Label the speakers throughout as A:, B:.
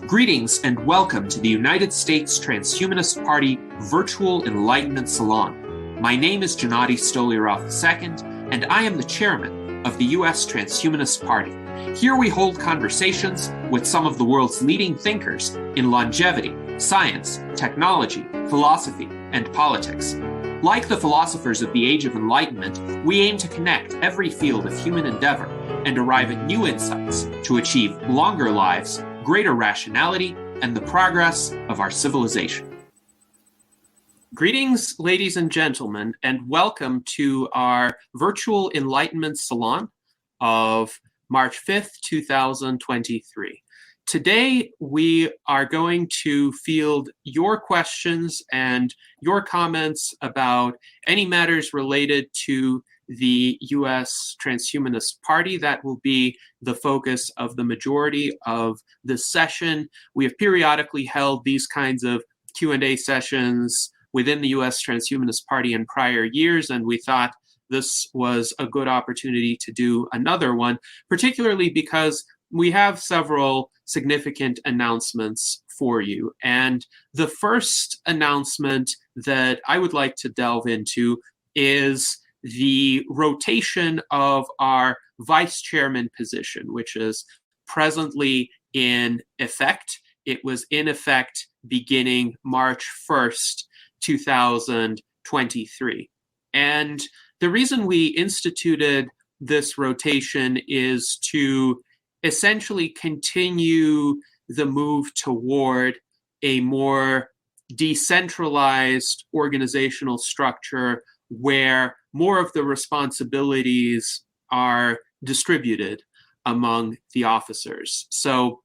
A: Greetings and welcome to the United States Transhumanist Party Virtual Enlightenment Salon. My name is Gennady Stolyarov II, and I am the chairman of the U.S. Transhumanist Party. Here we hold conversations with some of the world's leading thinkers in longevity, science, technology, philosophy, and politics. Like the philosophers of the Age of Enlightenment, we aim to connect every field of human endeavor and arrive at new insights to achieve longer lives, greater rationality, and the progress of our civilization. Greetings, ladies and gentlemen, and welcome to our Virtual Enlightenment Salon of March 5th, 2023. Today, we are going to field your questions and your comments about any matters related to the U.S. Transhumanist Party. That will be the focus of the majority of this session. We have periodically held these kinds of Q&A sessions within the U.S. Transhumanist Party in prior years, and we thought this was a good opportunity to do another one, particularly because we have several significant announcements for you. And the first announcement that I would like to delve into is the rotation of our vice chairman position, which is presently in effect. It was in effect beginning March 1st, 2023. And the reason we instituted this rotation is to essentially continue the move toward a more decentralized organizational structure where more of the responsibilities are distributed among the officers. So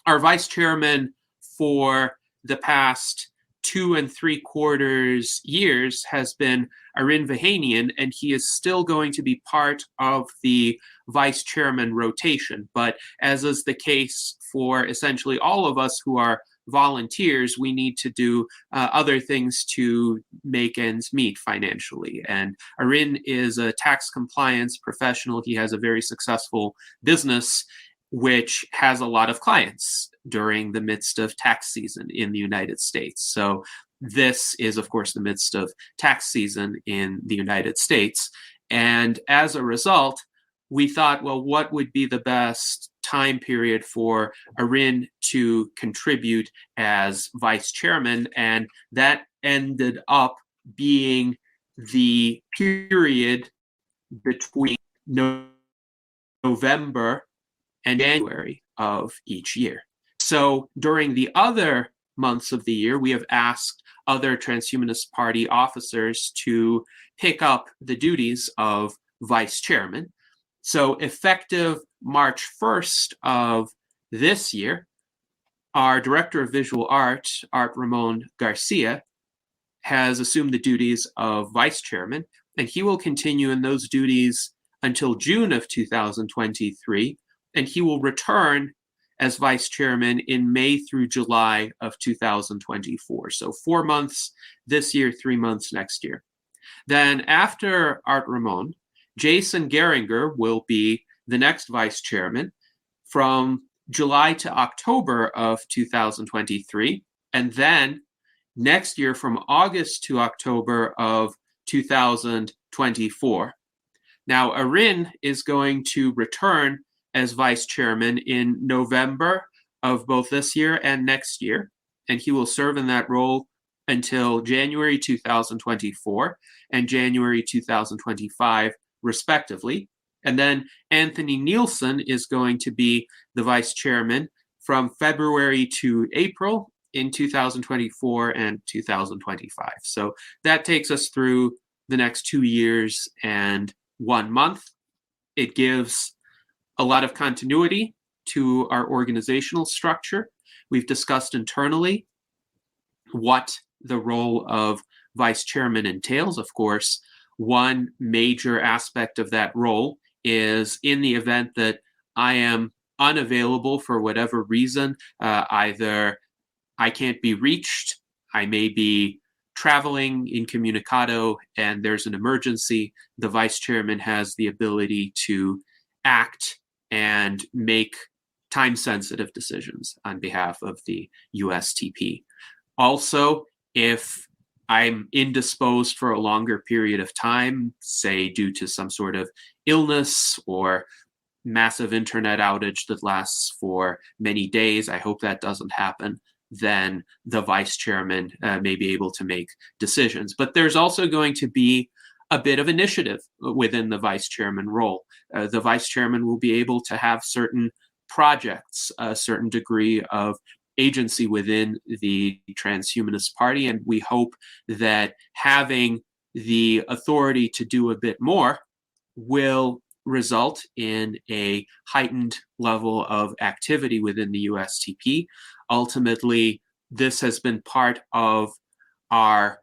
A: our vice chairman for the past 2 3/4 years has been Arin Vahanian, and he is still going to be part of the vice chairman rotation. But as is the case for essentially all of us who are volunteers, we need to do other things to make ends meet financially. And Arin is a tax compliance professional. He has a very successful business which has a lot of clients during the midst of tax season in the United States. So this is, of course, the midst of tax season in the United States. And as a result, we thought, well, what would be the best time period for Arin to contribute as vice chairman? And that ended up being the period between November and January of each year. So during the other months of the year, we have asked other Transhumanist Party officers to pick up the duties of vice chairman. So effective March 1st of this year, our director of visual art, Art Ramon Garcia, has assumed the duties of vice chairman, and he will continue in those duties until June of 2023, and he will return as vice chairman in May through July of 2024. So 4 months this year, 3 months next year. Then after Art Ramon, Jason Geringer will be the next vice chairman from July to October of 2023. And then next year from August to October of 2024. Now, Arin is going to return as vice chairman in November of both this year and next year, and he will serve in that role until January 2024 and January 2025, respectively. And then Anthony Nielsen is going to be the vice chairman from February to April in 2024 and 2025. So that takes us through the next 2 years and 1 month. It gives a lot of continuity to our organizational structure. We've discussed internally what the role of vice chairman entails. Of course, one major aspect of that role is in the event that I am unavailable for whatever reason, either I can't be reached, I may be traveling incommunicado, and there's an emergency, the vice chairman has the ability to act and make time-sensitive decisions on behalf of the USTP. Also, if I'm indisposed for a longer period of time, say due to some sort of illness or massive internet outage that lasts for many days, I hope that doesn't happen, then the vice chairman may be able to make decisions. But there's also going to be a bit of initiative within the vice chairman role. The vice chairman will be able to have certain projects, a certain degree of agency within the Transhumanist Party, and we hope that having the authority to do a bit more will result in a heightened level of activity within the USTP. Ultimately, this has been part of our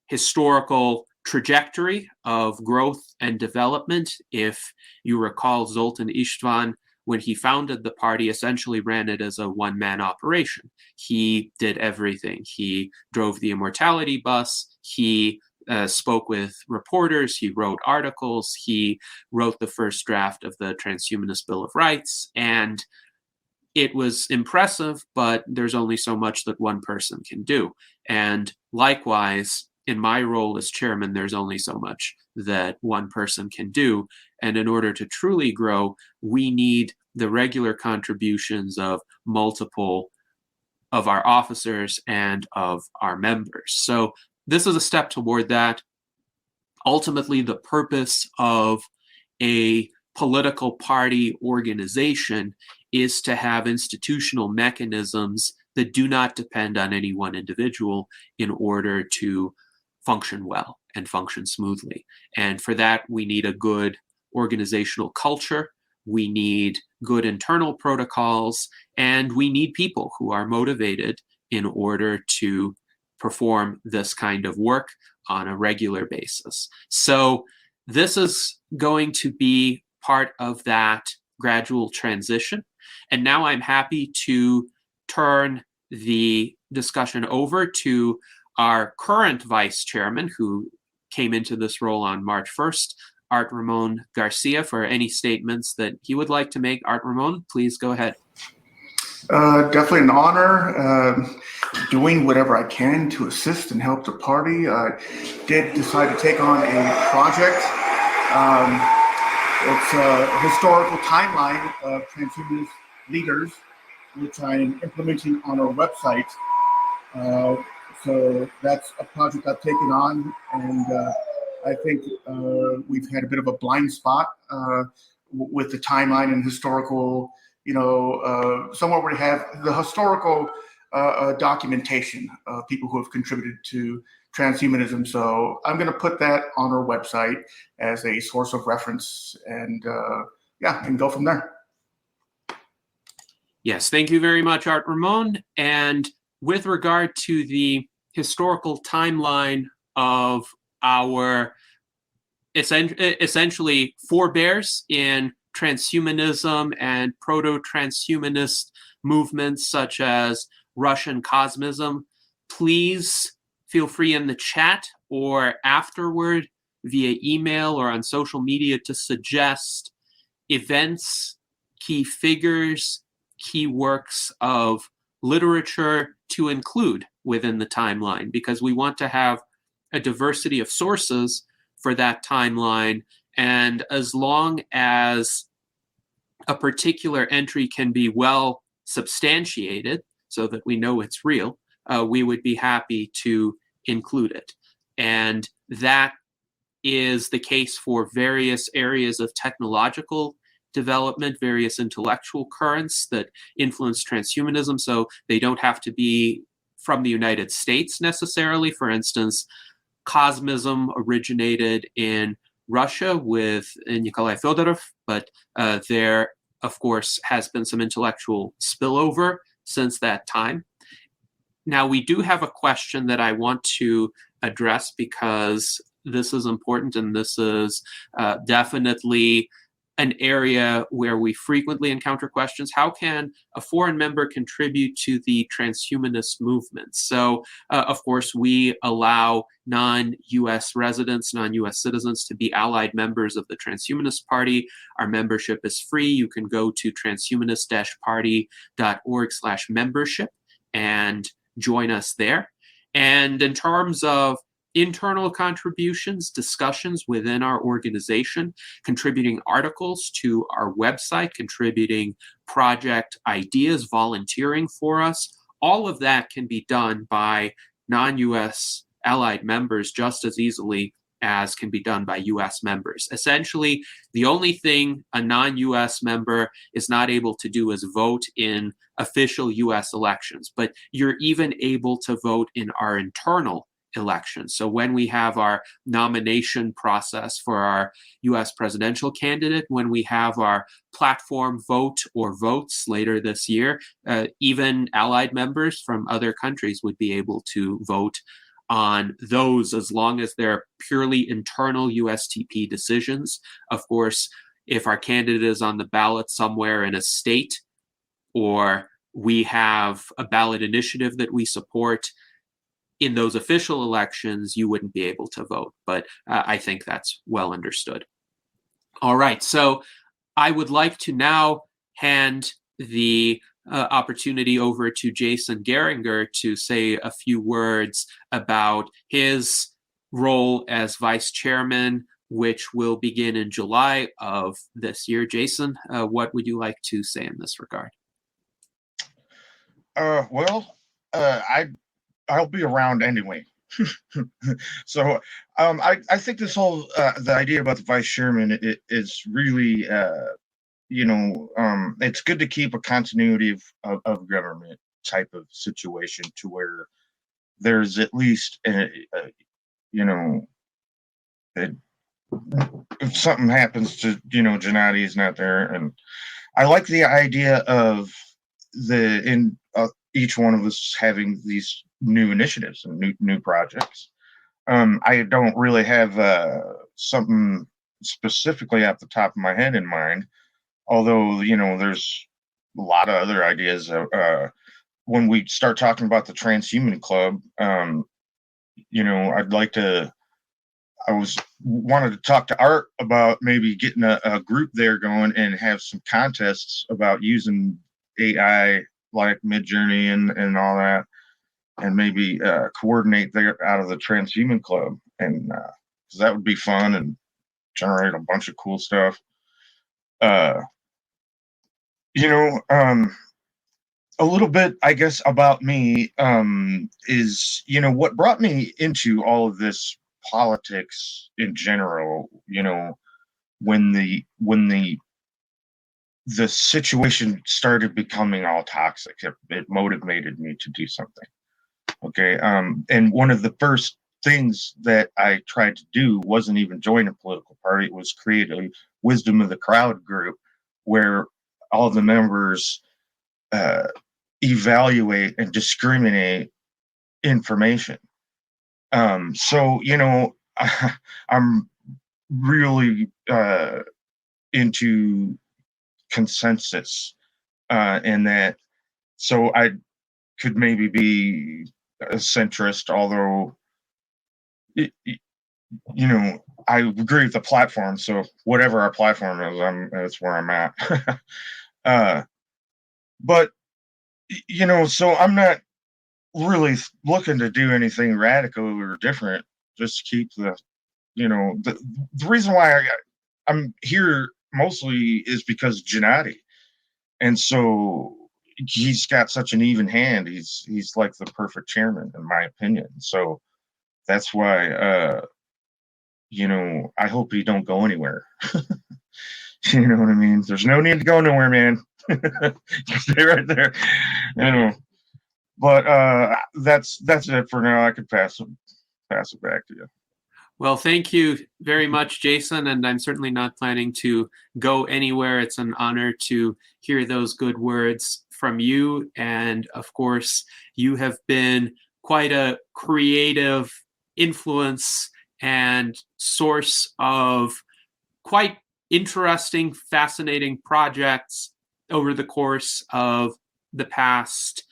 A: historical trajectory of growth and development. If you recall, Zoltan Istvan, when he founded the party, essentially ran it as a one-man operation. He did everything. He drove the Immortality bus. He spoke with reporters. He wrote articles. He wrote the first draft of the Transhumanist Bill of Rights. And it was impressive, but there's only so much that one person can do. And likewise, in my role as chairman, there's only so much that one person can do. And in order to truly grow, we need the regular contributions of multiple of our officers and of our members. So this is a step toward that. Ultimately, the purpose of a political party organization is to have institutional mechanisms that do not depend on any one individual in order to function well and function smoothly. And for that, we need a good organizational culture, we need good internal protocols, and we need people who are motivated in order to perform this kind of work on a regular basis. So this is going to be part of that gradual transition. And now I'm happy to turn the discussion over to our current vice chairman, who came into this role on March 1st, Art Ramon Garcia, for any statements that he would like to make. Art Ramon, please go ahead.
B: Definitely an honor, doing whatever I can to assist and help the party. I did decide to take on a project. It's a historical timeline of transhumanist leaders, which I'm implementing on our website. So that's a project I've taken on, and I think we've had a bit of a blind spot with the timeline and historical, somewhere where we have the historical documentation of people who have contributed to transhumanism. So I'm going to put that on our website as a source of reference, and and go from there.
A: Yes, thank you very much, Art Ramon. And with regard to the historical timeline of our essentially forebears in transhumanism and proto-transhumanist movements such as Russian Cosmism, please feel free in the chat or afterward via email or on social media to suggest events, key figures, key works of literature to include within the timeline, because we want to have a diversity of sources for that timeline. And as long as a particular entry can be well substantiated so that we know it's real, we would be happy to include it. And that is the case for various areas of technological development, various intellectual currents that influence transhumanism. So they don't have to be from the United States necessarily. For instance, Cosmism originated in Russia with Nikolai Fyodorov, but there, of course, has been some intellectual spillover since that time. Now, we do have a question that I want to address because this is important, and this is definitely an area where we frequently encounter questions. How can a foreign member contribute to the transhumanist movement? So, of course, we allow non-US residents, non-US citizens to be allied members of the Transhumanist Party. Our membership is free. You can go to transhumanist-party.org/membership and join us there. And in terms of internal contributions, discussions within our organization, contributing articles to our website, contributing project ideas, volunteering for us, all of that can be done by non-US allied members just as easily as can be done by US members. Essentially, the only thing a non-US member is not able to do is vote in official US elections, but you're even able to vote in our internal elections. So when we have our nomination process for our US presidential candidate, when we have our platform vote or votes later this year, even allied members from other countries would be able to vote on those as long as they're purely internal USTP decisions. Of course, if our candidate is on the ballot somewhere in a state, or we have a ballot initiative that we support, in those official elections, you wouldn't be able to vote. But I think that's well understood. All right, so I would like to now hand the opportunity over to Jason Geringer to say a few words about his role as vice chairman, which will begin in July of this year. Jason, what would you like to say in this regard?
C: I'll be around anyway. So I think this whole the idea about the vice chairman is really it's good to keep a continuity of government type of situation to where there's at least if something happens to Gennady is not there. And I like the idea of each one of us having these new initiatives and new projects. I don't really have something specifically at the top of my head in mind, although there's a lot of other ideas. When we start talking about the Transhuman Club, I'd like to. Wanted to talk to Art about maybe getting a group there going and have some contests about using AI like Midjourney and all that, and maybe coordinate there out of the Transhuman Club, and because that would be fun and generate a bunch of cool stuff. A little bit, I guess, about me is what brought me into all of this politics in general. When the situation started becoming all toxic, it motivated me to do something. Okay. And one of the first things that I tried to do wasn't even join a political party. It was create a wisdom of the crowd group where all the members evaluate and discriminate information. So, I'm really into consensus in that, so I could maybe be a centrist, although I agree with the platform. So whatever our platform is, that's where I'm at. But so I'm not really looking to do anything radical or different. Just keep the reason why I'm here mostly is because Gennady, and so he's got such an even hand. He's like the perfect chairman in my opinion. So that's why I hope he don't go anywhere. You know what I mean? There's no need to go nowhere, man. Stay right there. But that's it for now. I could pass it back to you.
A: Well, thank you very much, Jason, and I'm certainly not planning to go anywhere. It's an honor to hear those good words from you. And of course, you have been quite a creative influence and source of quite interesting, fascinating projects over the course of the past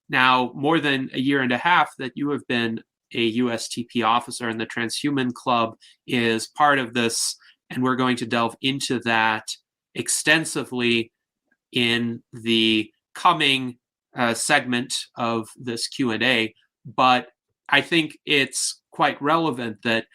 A: now more than a year and a half that you have been a USTP officer, and the Transhuman Club is part of this. And we're going to delve into that extensively in the coming segment of this Q&A. But I think it's quite relevant that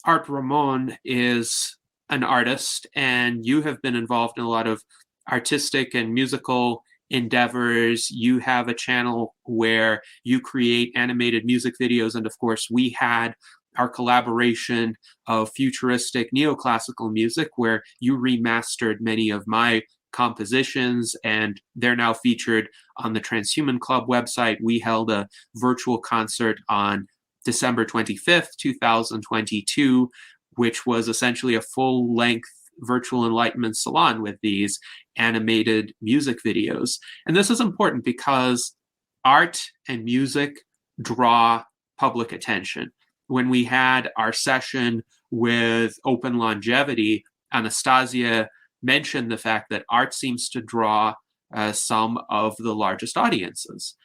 A: Art Ramon is an artist, and you have been involved in a lot of artistic and musical endeavors. You have a channel where you create animated music videos, and of course we had our collaboration of futuristic neoclassical music where you remastered many of my compositions, and they're now featured on the Transhuman Club website. We held a virtual concert on December 25th, 2022, which was essentially a full-length virtual enlightenment salon with these animated music videos. And this is important because art and music draw public attention. When we had our session with Open Longevity, Anastasia mentioned the fact that art seems to draw some of the largest audiences.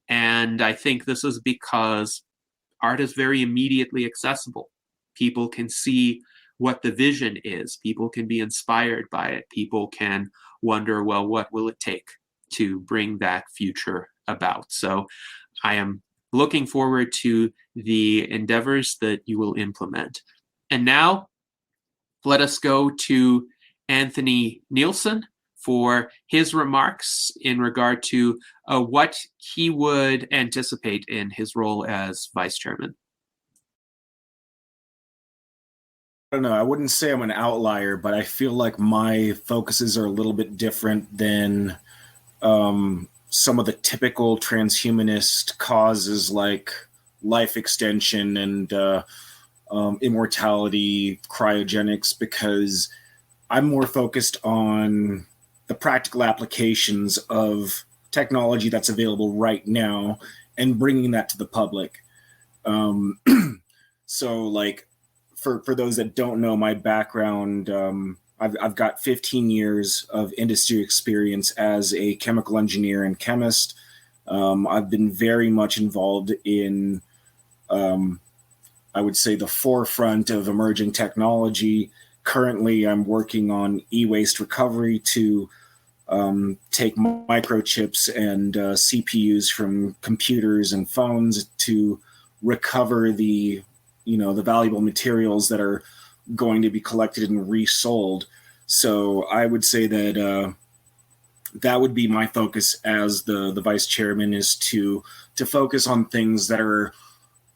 A: And I think this is because art is very immediately accessible. People can see what the vision is. People can be inspired by it. People can wonder, well, what will it take to bring that future about? So I am looking forward to the endeavors that you will implement. And now let us go to Anthony Nielsen for his remarks in regard to what he would anticipate in his role as vice chairman.
D: I don't know. I wouldn't say I'm an outlier, but I feel like my focuses are a little bit different than some of the typical transhumanist causes like life extension and immortality, cryogenics, because I'm more focused on the practical applications of technology that's available right now and bringing that to the public. So like, for those that don't know my background, I've got 15 years of industry experience as a chemical engineer and chemist. I've been very much involved in, I would say, the forefront of emerging technology. Currently, I'm working on e-waste recovery to take microchips and CPUs from computers and phones to recover the valuable materials that are going to be collected and resold. So I would say that that would be my focus as the vice chairman, is to focus on things that are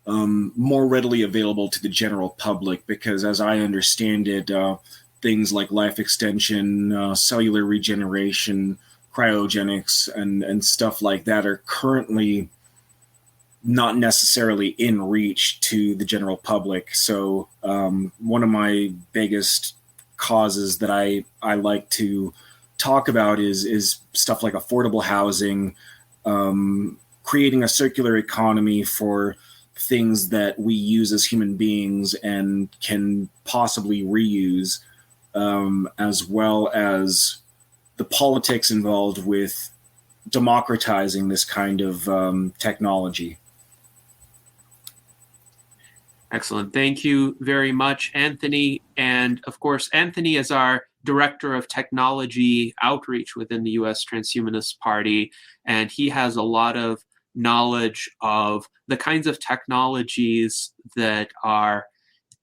D: more readily available to the general public, because as I understand it, things like life extension, cellular regeneration, cryogenics, and stuff like that are currently not necessarily in reach to the general public. So one of my biggest causes that I like to talk about is stuff like affordable housing, creating a circular economy for things that we use as human beings and can possibly reuse, as well as the politics involved with democratizing this kind of technology.
A: Excellent. Thank you very much, Anthony. And of course, Anthony is our Director of Technology Outreach within the U.S. Transhumanist Party, and he has a lot of knowledge of the kinds of technologies that are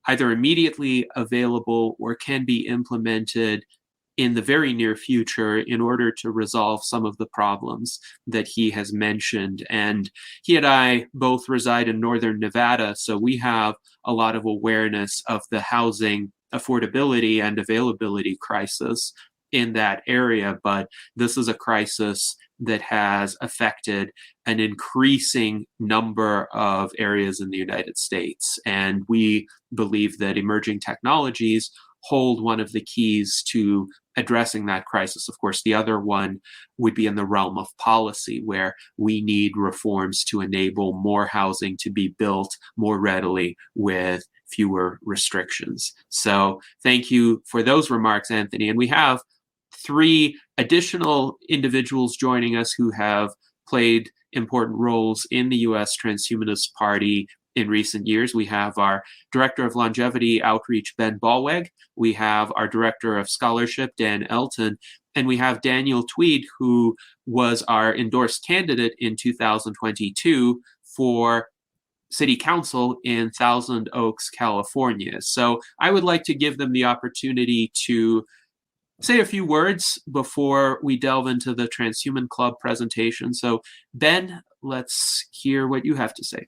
A: either immediately available or can be implemented in the very near future in order to resolve some of the problems that he has mentioned. And he and I both reside in northern Nevada, so we have a lot of awareness of the housing affordability and availability crisis in that area. But this is a crisis that has affected an increasing number of areas in the United States. And we believe that emerging technologies hold one of the keys to addressing that crisis. Of course, the other one would be in the realm of policy, where we need reforms to enable more housing to be built more readily with fewer restrictions. So thank you for those remarks, Anthony. And we have 3 additional individuals joining us who have played important roles in the U.S. Transhumanist Party in recent years. We have our Director of Longevity Outreach, Ben Ballweg. We have our Director of Scholarship, Dan Elton. And we have Daniel Tweed, who was our endorsed candidate in 2022 for City Council in Thousand Oaks, California. So I would like to give them the opportunity to say a few words before we delve into the Transhuman Club presentation. So Ben, let's hear what you have to say.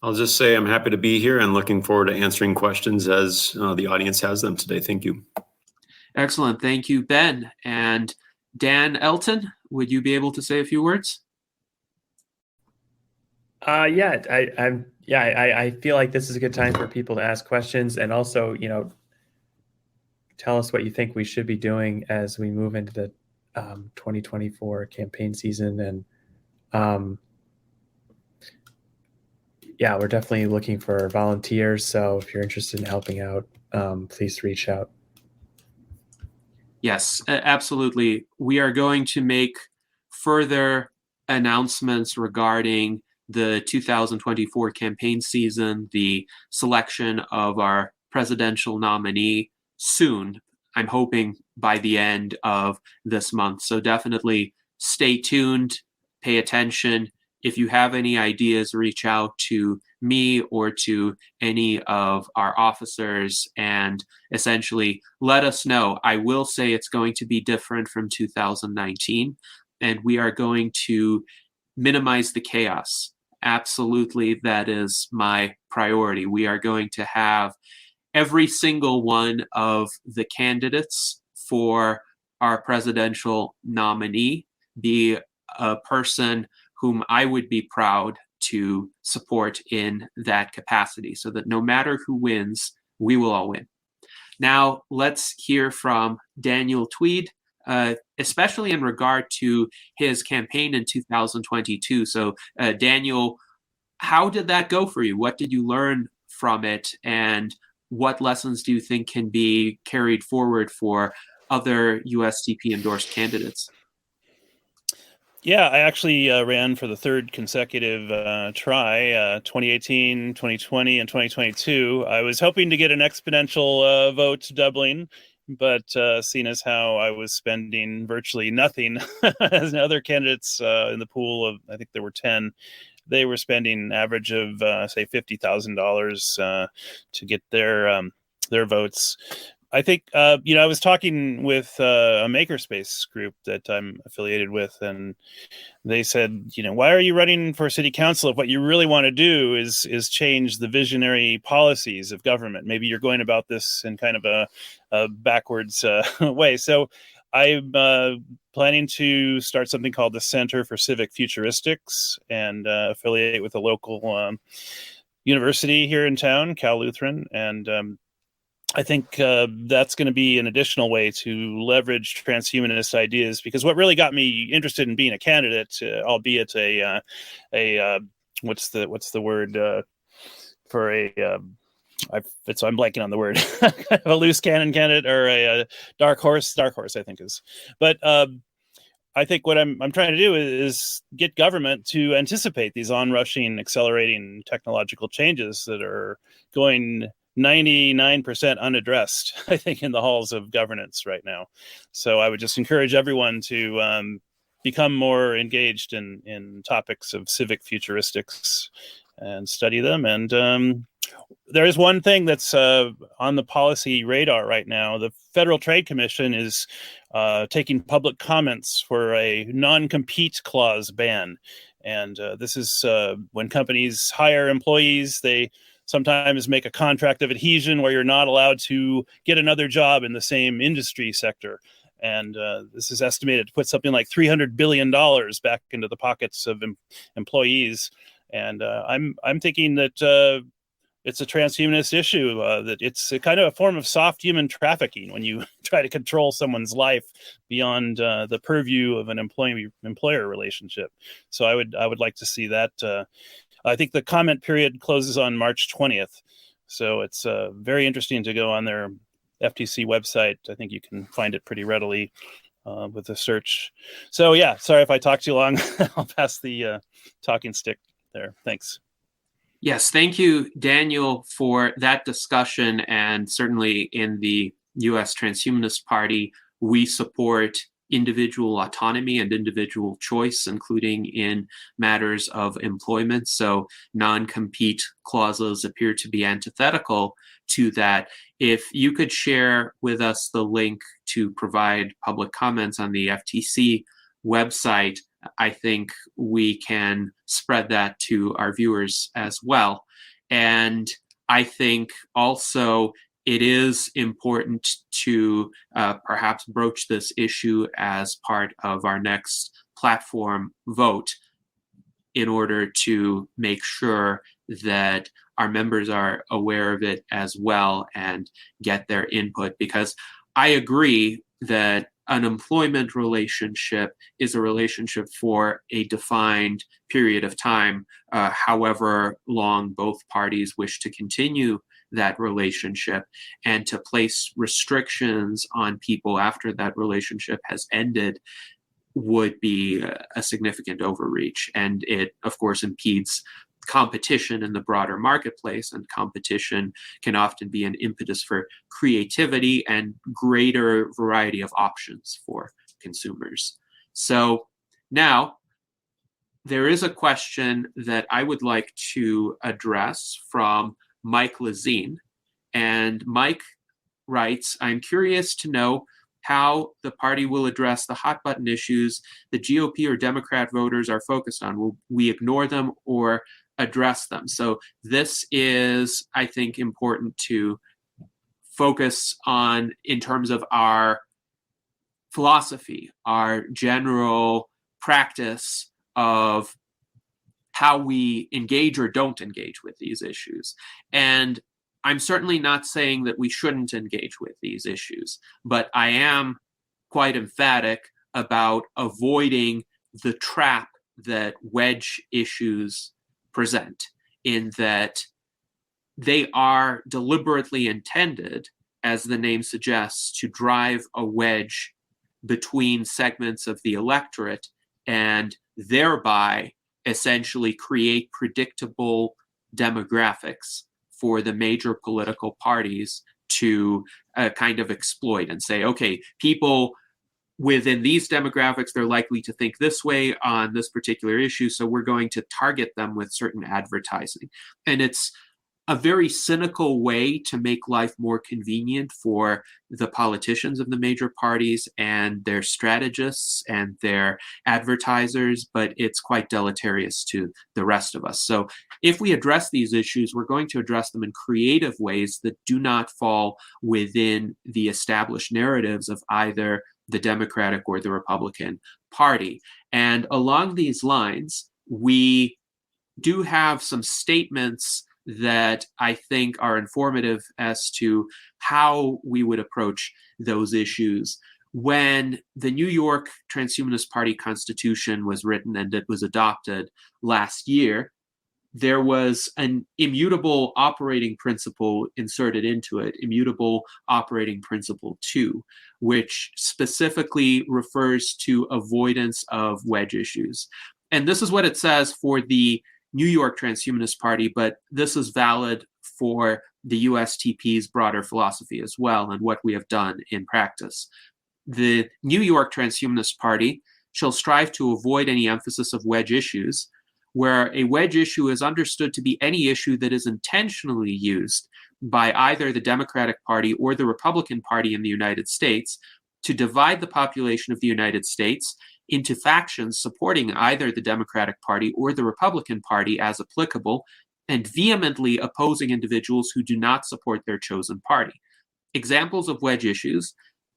E: I'll just say I'm happy to be here and looking forward to answering questions as the audience has them today. Thank you.
A: Excellent. Thank you, Ben. And Dan Elton, would you be able to say a few words?
F: I feel like this is a good time for people to ask questions, and also, tell us what you think we should be doing as we move into the 2024 campaign season. And we're definitely looking for volunteers. So if you're interested in helping out, please reach out.
A: Yes, absolutely. We are going to make further announcements regarding the 2024 campaign season, the selection of our presidential nominee soon. I'm hoping by the end of this month. So definitely stay tuned, pay attention. If you have any ideas, reach out to me or to any of our officers and essentially let us know. I will say it's going to be different from 2019, and we are going to minimize the chaos. Absolutely, that is my priority. We are going to have every single one of the candidates for our presidential nominee be a person whom I would be proud to support in that capacity, so that no matter who wins, we will all win. Now, let's hear from Daniel Tweed, especially in regard to his campaign in 2022. So, Daniel, how did that go for you? What did you learn from it? And what lessons do you think can be carried forward for other USTP endorsed candidates?
G: Yeah, I actually ran for the 3rd consecutive try, 2018, 2020, and 2022. I was hoping to get an exponential vote doubling, but seeing as how I was spending virtually nothing as other candidates in the pool of, I think there were 10, they were spending an average of, say, $50,000 to get their votes. I think, I was talking with a makerspace group that I'm affiliated with, and they said, why are you running for city council if what you really want to do is change the visionary policies of government? Maybe you're going about this in kind of a backwards way. So I'm planning to start something called the Center for Civic Futuristics and affiliate with a local university here in town, Cal Lutheran. And I think that's going to be an additional way to leverage transhumanist ideas, because what really got me interested in being a candidate, albeit a what's the word for a I'm blanking on the word, a loose cannon candidate or a dark horse, I think is. But I think what I'm trying to do is get government to anticipate these onrushing, accelerating technological changes that are going 99% unaddressed, I think, in the halls of governance right now. So I would just encourage everyone to become more engaged in topics of civic futuristics and study them. And there is one thing that's on the policy radar right now. The Federal Trade Commission is taking public comments for a non-compete clause ban. And this is when companies hire employees, they sometimes make a contract of adhesion where you're not allowed to get another job in the same industry sector. And this is estimated to put something like $300 billion back into the pockets of employees. And I'm thinking that it's a transhumanist issue, that it's a kind of a form of soft human trafficking when you try to control someone's life beyond the purview of an employer relationship. So I would like to see that. I think the comment period closes on March 20th. So it's very interesting to go on their FTC website. I think you can find it pretty readily with a search. So yeah, sorry if I talked too long. I'll pass the talking stick there. Thanks.
A: Yes, thank you, Daniel, for that discussion. And certainly in the U.S. Transhumanist Party, we support individual autonomy and individual choice, including in matters of employment. So non-compete clauses appear to be antithetical to that. If you could share with us the link to provide public comments on the FTC website, I think we can spread that to our viewers as well. And I think also it is important to perhaps broach this issue as part of our next platform vote in order to make sure that our members are aware of it as well and get their input. Because I agree that an employment relationship is a relationship for a defined period of time, however long both parties wish to continue that relationship, and to place restrictions on people after that relationship has ended would be a significant overreach. And it, of course, impedes competition in the broader marketplace, and competition can often be an impetus for creativity and greater variety of options for consumers. So now there is a question that I would like to address from Mike Lazine. And Mike writes, I'm curious to know how the party will address the hot button issues the GOP or Democrat voters are focused on. Will we ignore them or address them? So this is, I think, important to focus on in terms of our philosophy, our general practice of how we engage or don't engage with these issues. And I'm certainly not saying that we shouldn't engage with these issues, but I am quite emphatic about avoiding the trap that wedge issues present, in that they are deliberately intended, as the name suggests, to drive a wedge between segments of the electorate and thereby essentially create predictable demographics for the major political parties to kind of exploit and say, okay, people within these demographics, they're likely to think this way on this particular issue, so we're going to target them with certain advertising. And it's a very cynical way to make life more convenient for the politicians of the major parties and their strategists and their advertisers, but it's quite deleterious to the rest of us. So if we address these issues, we're going to address them in creative ways that do not fall within the established narratives of either the Democratic or the Republican Party. And along these lines, we do have some statements that I think are informative as to how we would approach those issues. When the New York Transhumanist Party Constitution was written and it was adopted last year, there was an immutable operating principle inserted into it, immutable operating principle 2, which specifically refers to avoidance of wedge issues. And this is what it says for the New York Transhumanist Party, but this is valid for the USTP's broader philosophy as well, and what we have done in practice. The New York Transhumanist Party shall strive to avoid any emphasis of wedge issues, where a wedge issue is understood to be any issue that is intentionally used by either the Democratic Party or the Republican Party in the United States to divide the population of the United States into factions supporting either the Democratic Party or the Republican Party as applicable, and vehemently opposing individuals who do not support their chosen party. Examples of wedge issues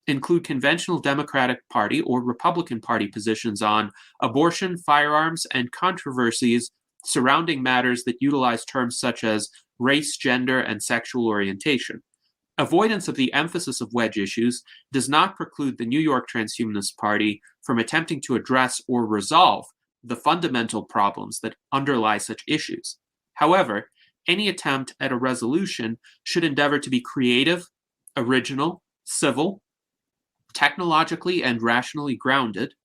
A: include conventional Democratic Party or Republican Party positions on abortion, firearms, and controversies surrounding matters that utilize terms such as race, gender, and sexual orientation. Avoidance of the emphasis of wedge issues does not preclude the New York Transhumanist Party from attempting to address or resolve the fundamental problems that underlie such issues. However, any attempt at a resolution should endeavor to be creative, original, civil, technologically and rationally grounded,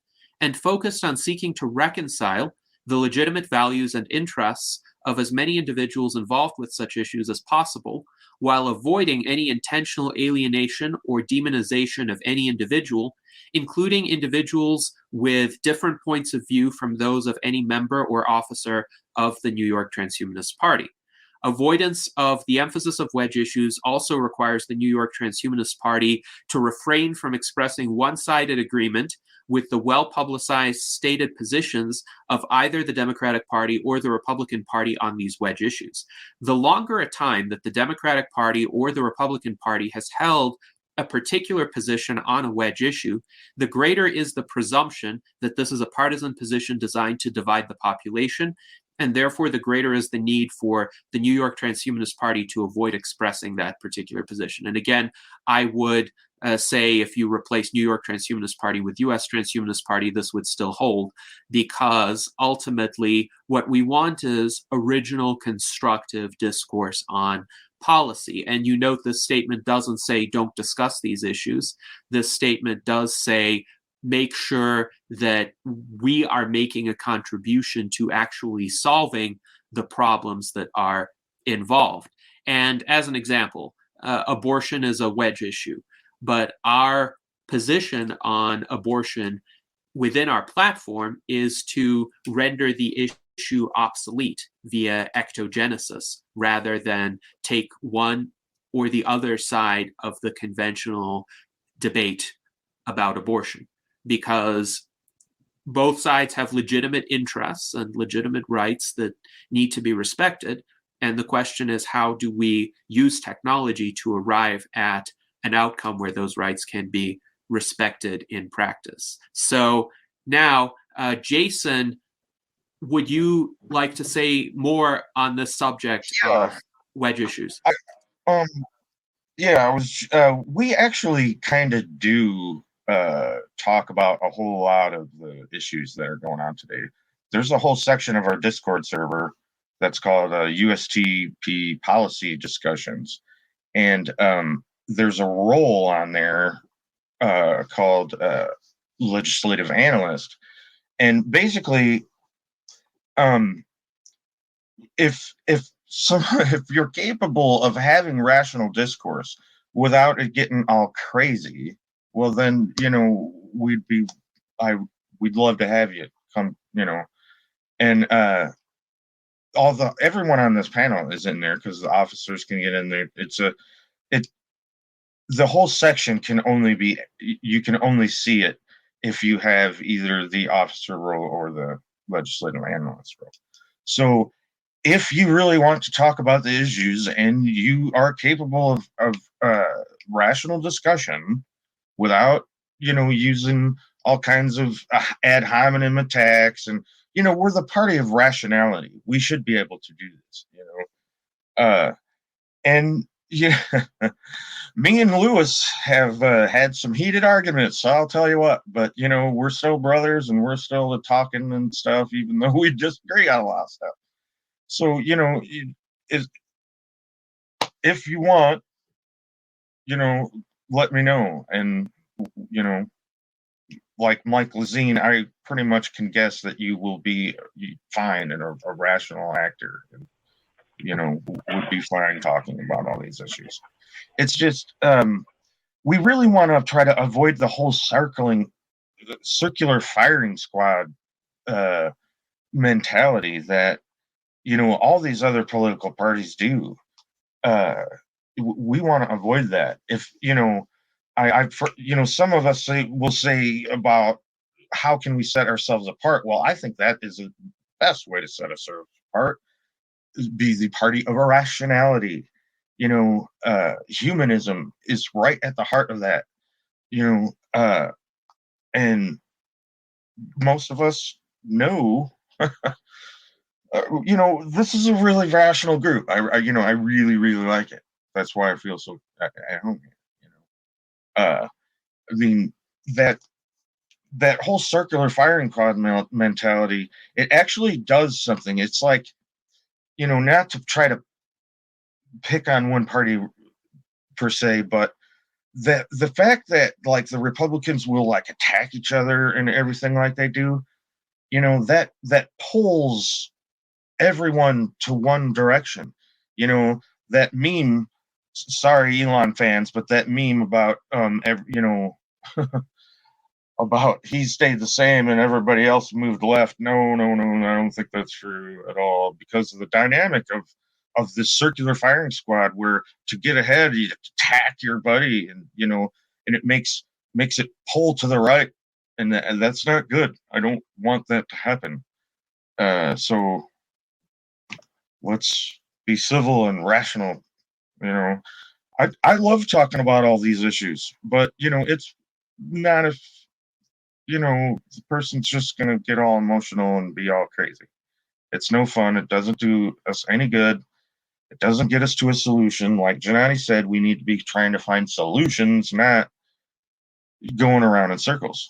A: and focused on seeking to reconcile the legitimate values and interests of as many individuals involved with such issues as possible, while avoiding any intentional alienation or demonization of any individual, including individuals with different points of view from those of any member or officer of the New York Transhumanist Party. Avoidance of the emphasis of wedge issues also requires the New York Transhumanist Party to refrain from expressing one-sided agreement with the well-publicized stated positions of either the Democratic Party or the Republican Party on these wedge issues. The longer a time that the Democratic Party or the Republican Party has held a particular position on a wedge issue, the greater is the presumption that this is a partisan position designed to divide the population, and therefore the greater is the need for the New York Transhumanist Party to avoid expressing that particular position. And again, I would say if you replace New York Transhumanist Party with U.S. Transhumanist Party, this would still hold, because ultimately what we want is original constructive discourse on policy. And you note this statement doesn't say don't discuss these issues. This statement does say make sure that we are making a contribution to actually solving the problems that are involved. And as an example, abortion is a wedge issue, but our position on abortion within our platform is to render the issue obsolete via ectogenesis rather than take one or the other side of the conventional debate about abortion, because both sides have legitimate interests and legitimate rights that need to be respected. And the question is, how do we use technology to arrive at an outcome where those rights can be respected in practice? So now, Jason, would you like to say more on this subject of wedge issues?
C: We actually kind of do talk about a whole lot of the issues that are going on today. There's a whole section of our Discord server that's called USTP policy discussions. And there's a role on there called legislative analyst. And basically, if you're capable of having rational discourse without it getting all crazy, well then, we'd love to have you come, and everyone on this panel is in there because the officers can get in there. The whole section you can only see it if you have either the officer role or the legislative analyst role. So if you really want to talk about the issues and you are capable of rational discussion without, using all kinds of ad hominem attacks, and, we're the party of rationality. We should be able to do this, and me and Lewis have had some heated arguments, so I'll tell you what, but, we're still brothers and we're still talking and stuff, even though we disagree on a lot of stuff. So, if you want, let me know. And, like Mike Lazine, I pretty much can guess that you will be fine and a rational actor. And, would be fine talking about all these issues. It's just, we really want to try to avoid the whole circular firing squad mentality that, all these other political parties do. We want to avoid that. If, some of us will say about how can we set ourselves apart? Well, I think that is the best way to set ourselves apart, is be the party of irrationality. Humanism is right at the heart of that, and most of us know this is a really rational group. I really, really like it. That's why I feel so at home here. I mean, that whole circular firing squad mentality, it actually does something. It's like, not to try to pick on one party per se, but the fact that like the Republicans will like attack each other and everything like they do, that pulls everyone to one direction. That meme, sorry Elon fans, but that meme about about he stayed the same and everybody else moved left. No, I don't think that's true at all, because of the dynamic of this circular firing squad, where to get ahead you attack your buddy, and and it makes it pull to the right, and that's not good. I don't want that to happen. So let's be civil and rational. I love talking about all these issues, but it's not if the person's just gonna get all emotional and be all crazy. It's no fun. It doesn't do us any good. It doesn't get us to a solution. Like Janani said, we need to be trying to find solutions, not going around in circles.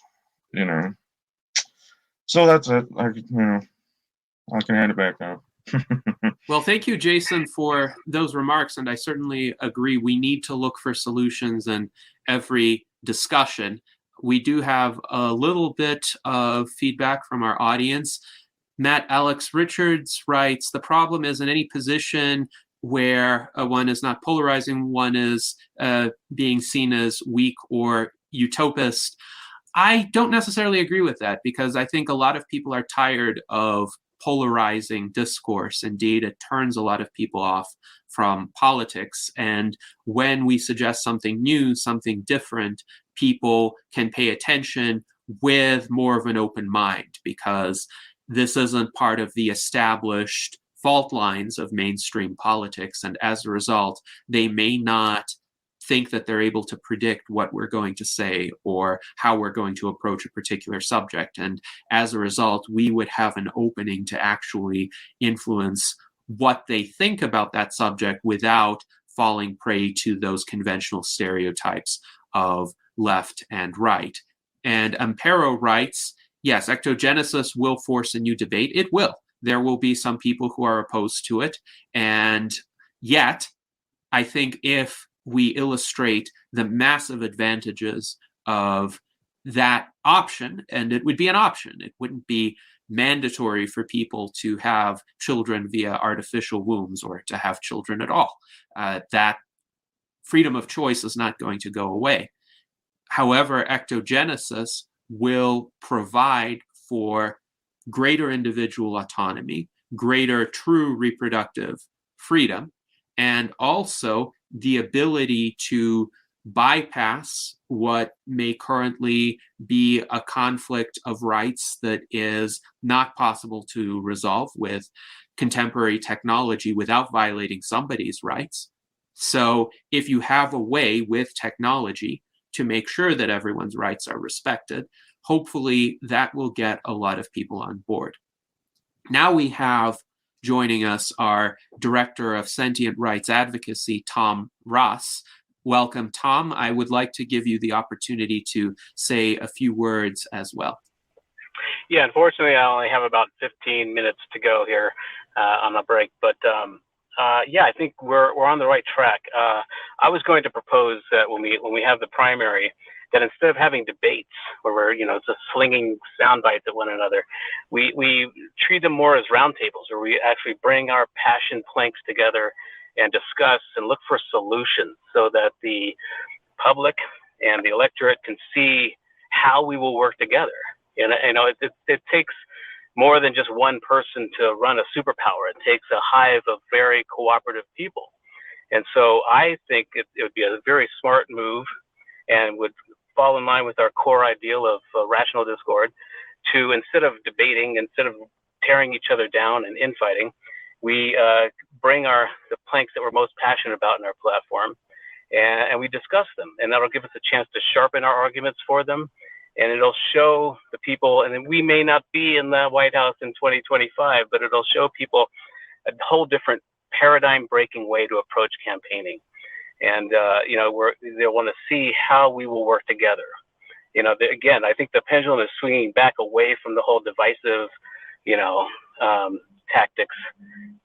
C: So that's it. I can hand it back now.
A: Well, thank you, Jason, for those remarks. And I certainly agree. We need to look for solutions in every discussion. We do have a little bit of feedback from our audience. Matt Alex Richards writes, the problem is in any position where one is not polarizing, one is being seen as weak or utopist. I don't necessarily agree with that, because I think a lot of people are tired of polarizing discourse. Indeed, it turns a lot of people off from politics. And when we suggest something new, something different, people can pay attention with more of an open mind, because this isn't part of the established fault lines of mainstream politics. And as a result, they may not think that they're able to predict what we're going to say or how we're going to approach a particular subject. And as a result, we would have an opening to actually influence what they think about that subject without falling prey to those conventional stereotypes of left and right. And Ampero writes, yes, ectogenesis will force a new debate. It will. There will be some people who are opposed to it. And yet, I think if we illustrate the massive advantages of that option, and it would be an option, it wouldn't be mandatory for people to have children via artificial wombs or to have children at all. That freedom of choice is not going to go away. However, ectogenesis will provide for greater individual autonomy, greater true reproductive freedom, and also the ability to bypass what may currently be a conflict of rights that is not possible to resolve with contemporary technology without violating somebody's rights. So if you have a way with technology to make sure that everyone's rights are respected, hopefully that will get a lot of people on board. Now we have joining us our Director of Sentient Rights Advocacy, Tom Ross. Welcome, Tom. I would like to give you the opportunity to say a few words as well.
H: Yeah, unfortunately, I only have about 15 minutes to go here on the break, but yeah, I think we're on the right track. I was going to propose that when we have the primary, that instead of having debates where we're just slinging sound bites at one another, we treat them more as roundtables, where we actually bring our passion planks together and discuss and look for solutions, so that the public and the electorate can see how we will work together. And it takes more than just one person to run a superpower. It takes a hive of very cooperative people. And so I think it would be a very smart move, and would fall in line with our core ideal of rational discord, to, instead of debating, instead of tearing each other down and infighting, we bring the planks that we're most passionate about in our platform, and we discuss them. And that'll give us a chance to sharpen our arguments for them, and it'll show the people, and we may not be in the White House in 2025, but it'll show people a whole different paradigm-breaking way to approach campaigning. And they'll want to see how we will work together. Again, I think the pendulum is swinging back away from the whole divisive, tactics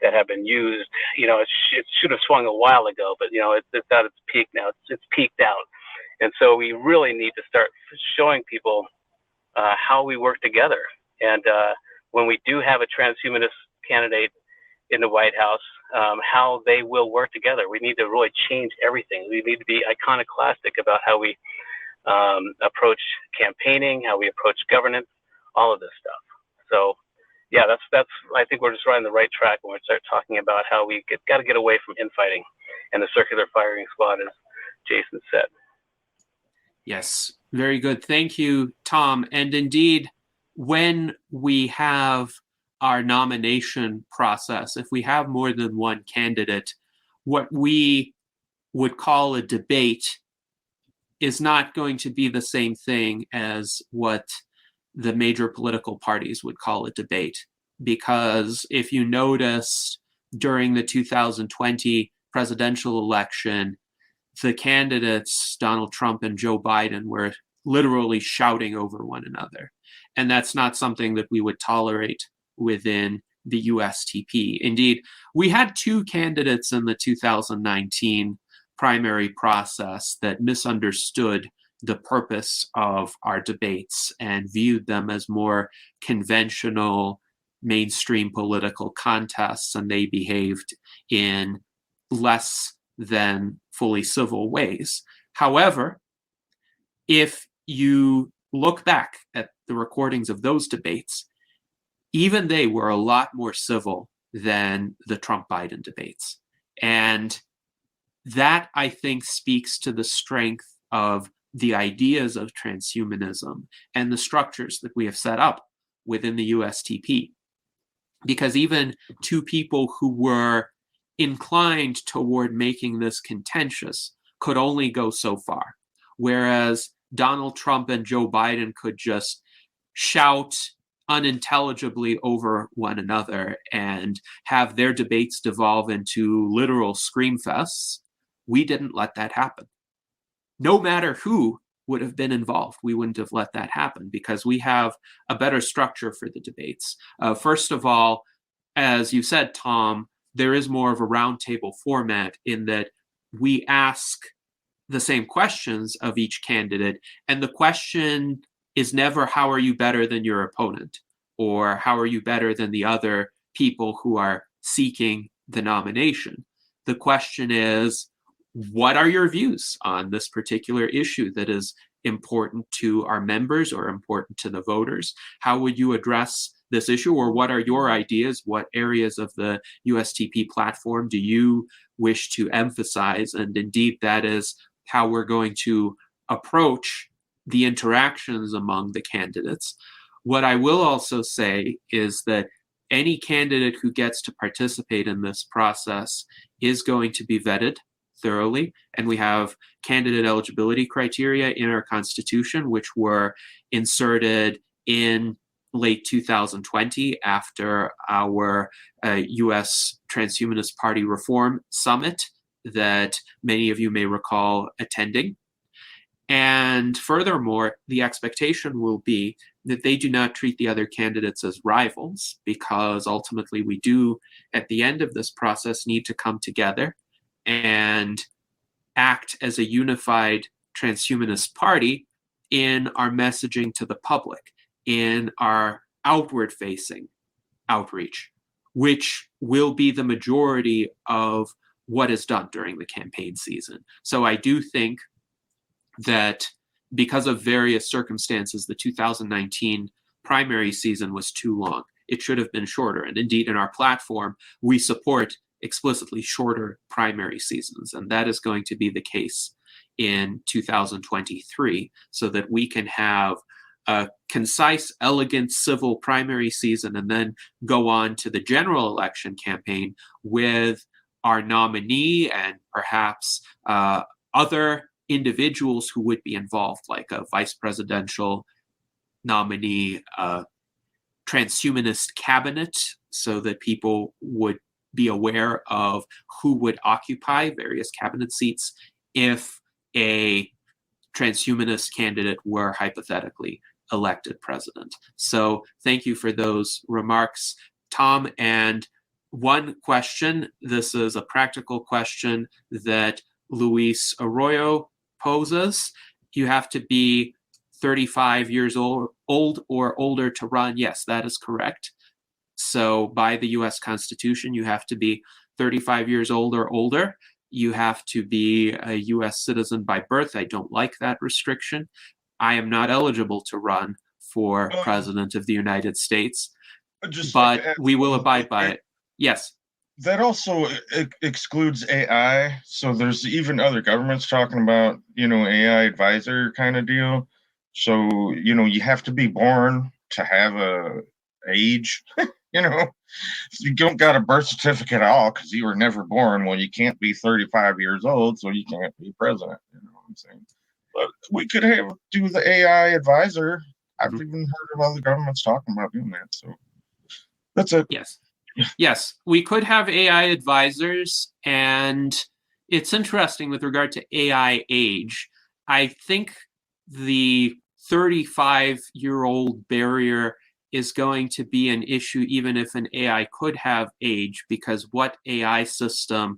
H: that have been used. It should have swung a while ago, but it's at its peak now. It's peaked out, and so we really need to start showing people how we work together. And when we do have a transhumanist candidate in the White House, how they will work together. We need to really change everything. We need to be iconoclastic about how we approach campaigning, how we approach governance, all of this stuff. So, yeah, that's. I think we're just right on the right track when we start talking about how we got to get away from infighting and the circular firing squad, as Jason said.
A: Yes, very good. Thank you, Tom. And indeed, when we have our nomination process, if we have more than one candidate, what we would call a debate is not going to be the same thing as what the major political parties would call a debate. Because if you notice, during the 2020 presidential election, the candidates, Donald Trump and Joe Biden, were literally shouting over one another. And that's not something that we would tolerate within the USTP. Indeed, we had two candidates in the 2019 primary process that misunderstood the purpose of our debates and viewed them as more conventional mainstream political contests, and they behaved in less than fully civil ways. However, if you look back at the recordings of those debates, even they were a lot more civil than the Trump-Biden debates. And that, I think, speaks to the strength of the ideas of transhumanism and the structures that we have set up within the USTP. Because even two people who were inclined toward making this contentious could only go so far. Whereas Donald Trump and Joe Biden could just shout unintelligibly over one another and have their debates devolve into literal scream fests. We didn't let that happen. No matter who would have been involved, we wouldn't have let that happen because we have a better structure for the debates. First of all, as you said, Tom, there is more of a roundtable format in that we ask the same questions of each candidate, and the question is never, how are you better than your opponent? Or how are you better than the other people who are seeking the nomination? The question is, what are your views on this particular issue that is important to our members or important to the voters? How would you address this issue, or what are your ideas? What areas of the USTP platform do you wish to emphasize? And indeed, that is how we're going to approach the interactions among the candidates. What I will also say is that any candidate who gets to participate in this process is going to be vetted thoroughly. And we have candidate eligibility criteria in our Constitution, which were inserted in late 2020 after our U.S. Transhumanist Party Reform Summit that many of you may recall attending. And furthermore, the expectation will be that they do not treat the other candidates as rivals, because ultimately we do, at the end of this process, need to come together and act as a unified transhumanist party in our messaging to the public, in our outward-facing outreach, which will be the majority of what is done during the campaign season. So I do think that because of various circumstances, the 2019 primary season was too long. It should have been shorter. And indeed, in our platform, we support explicitly shorter primary seasons. And that is going to be the case in 2023, so that we can have a concise, elegant, civil primary season and then go on to the general election campaign with our nominee and perhaps other individuals who would be involved, like a vice presidential nominee transhumanist cabinet so that people would be aware of who would occupy various cabinet seats if a transhumanist candidate were hypothetically elected president. So thank you for those remarks, Tom. And one question, this is a practical question that Luis Arroyo poses. You have to be 35 years old or older to run. Yes, that is correct. So by the US Constitution, you have to be 35 years old or older. You have to be a US citizen by birth. I don't like that restriction. I am not eligible to run for president of the United States, but we will abide by it. Yes.
C: That also excludes AI. So there's even other governments talking about, AI advisor kind of deal. So, you have to be born to have a age, You don't got a birth certificate at all because you were never born. Well, you can't be 35 years old, so you can't be president. You know what I'm saying? But we could do the AI advisor. I've even heard of other governments talking about doing that. So that's it.
A: Yes, we could have AI advisors, and it's interesting with regard to AI age. I think the 35-year-old barrier is going to be an issue even if an AI could have age, because what AI system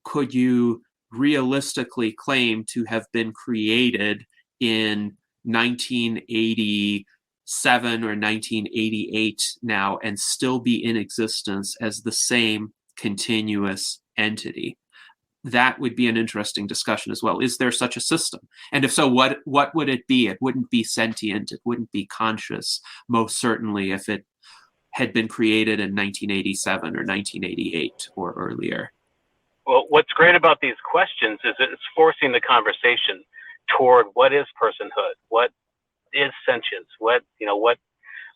A: could you realistically claim to have been created in 1987 or 1988 now and still be in existence as the same continuous entity? That would be an interesting discussion as well. Is there such a system? And if so, what would it be? It wouldn't be sentient. It wouldn't be conscious, most certainly, if it had been created in 1987 or 1988 or earlier.
H: Well, what's great about these questions is it's forcing the conversation toward what is personhood, what is sentience, what